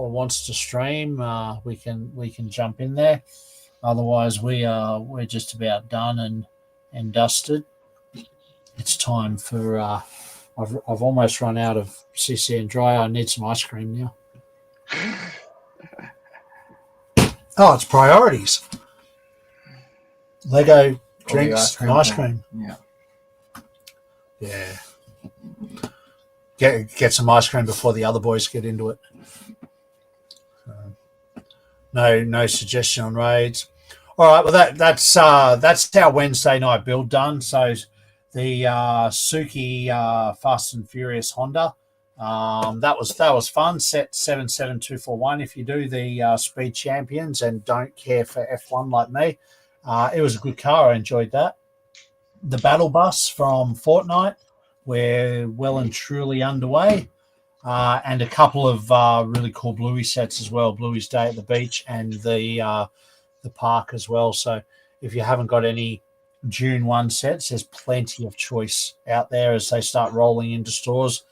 wants to stream, we can jump in there. Otherwise, we're just about done and dusted. It's time for. I've almost run out of CC and dry. I need some ice cream now. Oh, it's priorities. Lego, drinks, and ice cream. Yeah. Get some ice cream before the other boys get into it. No suggestion on raids. All right, well that's our Wednesday night build done. So the Suki Fast and Furious Honda, that was fun. Set 77241. If you do the Speed Champions and don't care for F1 like me, it was a good car. I enjoyed that. The Battle Bus from Fortnite, we're well and truly underway. And a couple of really cool Bluey sets as well. Bluey's Day at the Beach and the park as well. So if you haven't got any June 1 sets, there's plenty of choice out there as they start rolling into stores.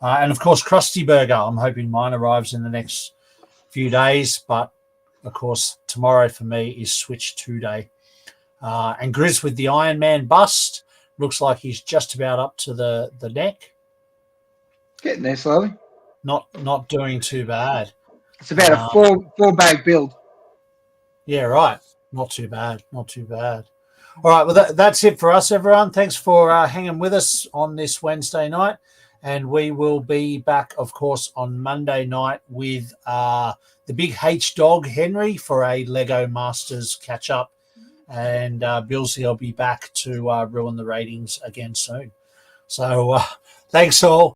And of course, Krusty Burger. I'm hoping mine arrives in the next few days. But of course, tomorrow for me is Switch 2 Day. And Grizz with the Iron Man bust. Looks like he's just about up to the neck. getting there slowly. Not doing too bad. It's about a four bag build. Yeah, right. Not too bad. All right, well, that's it for us, everyone. Thanks for hanging with us on this Wednesday night. And we will be back, of course, on Monday night with the big H dog, Henry, for a Lego Masters catch-up. And Bilsy will be back to ruin the ratings again soon. So thanks all.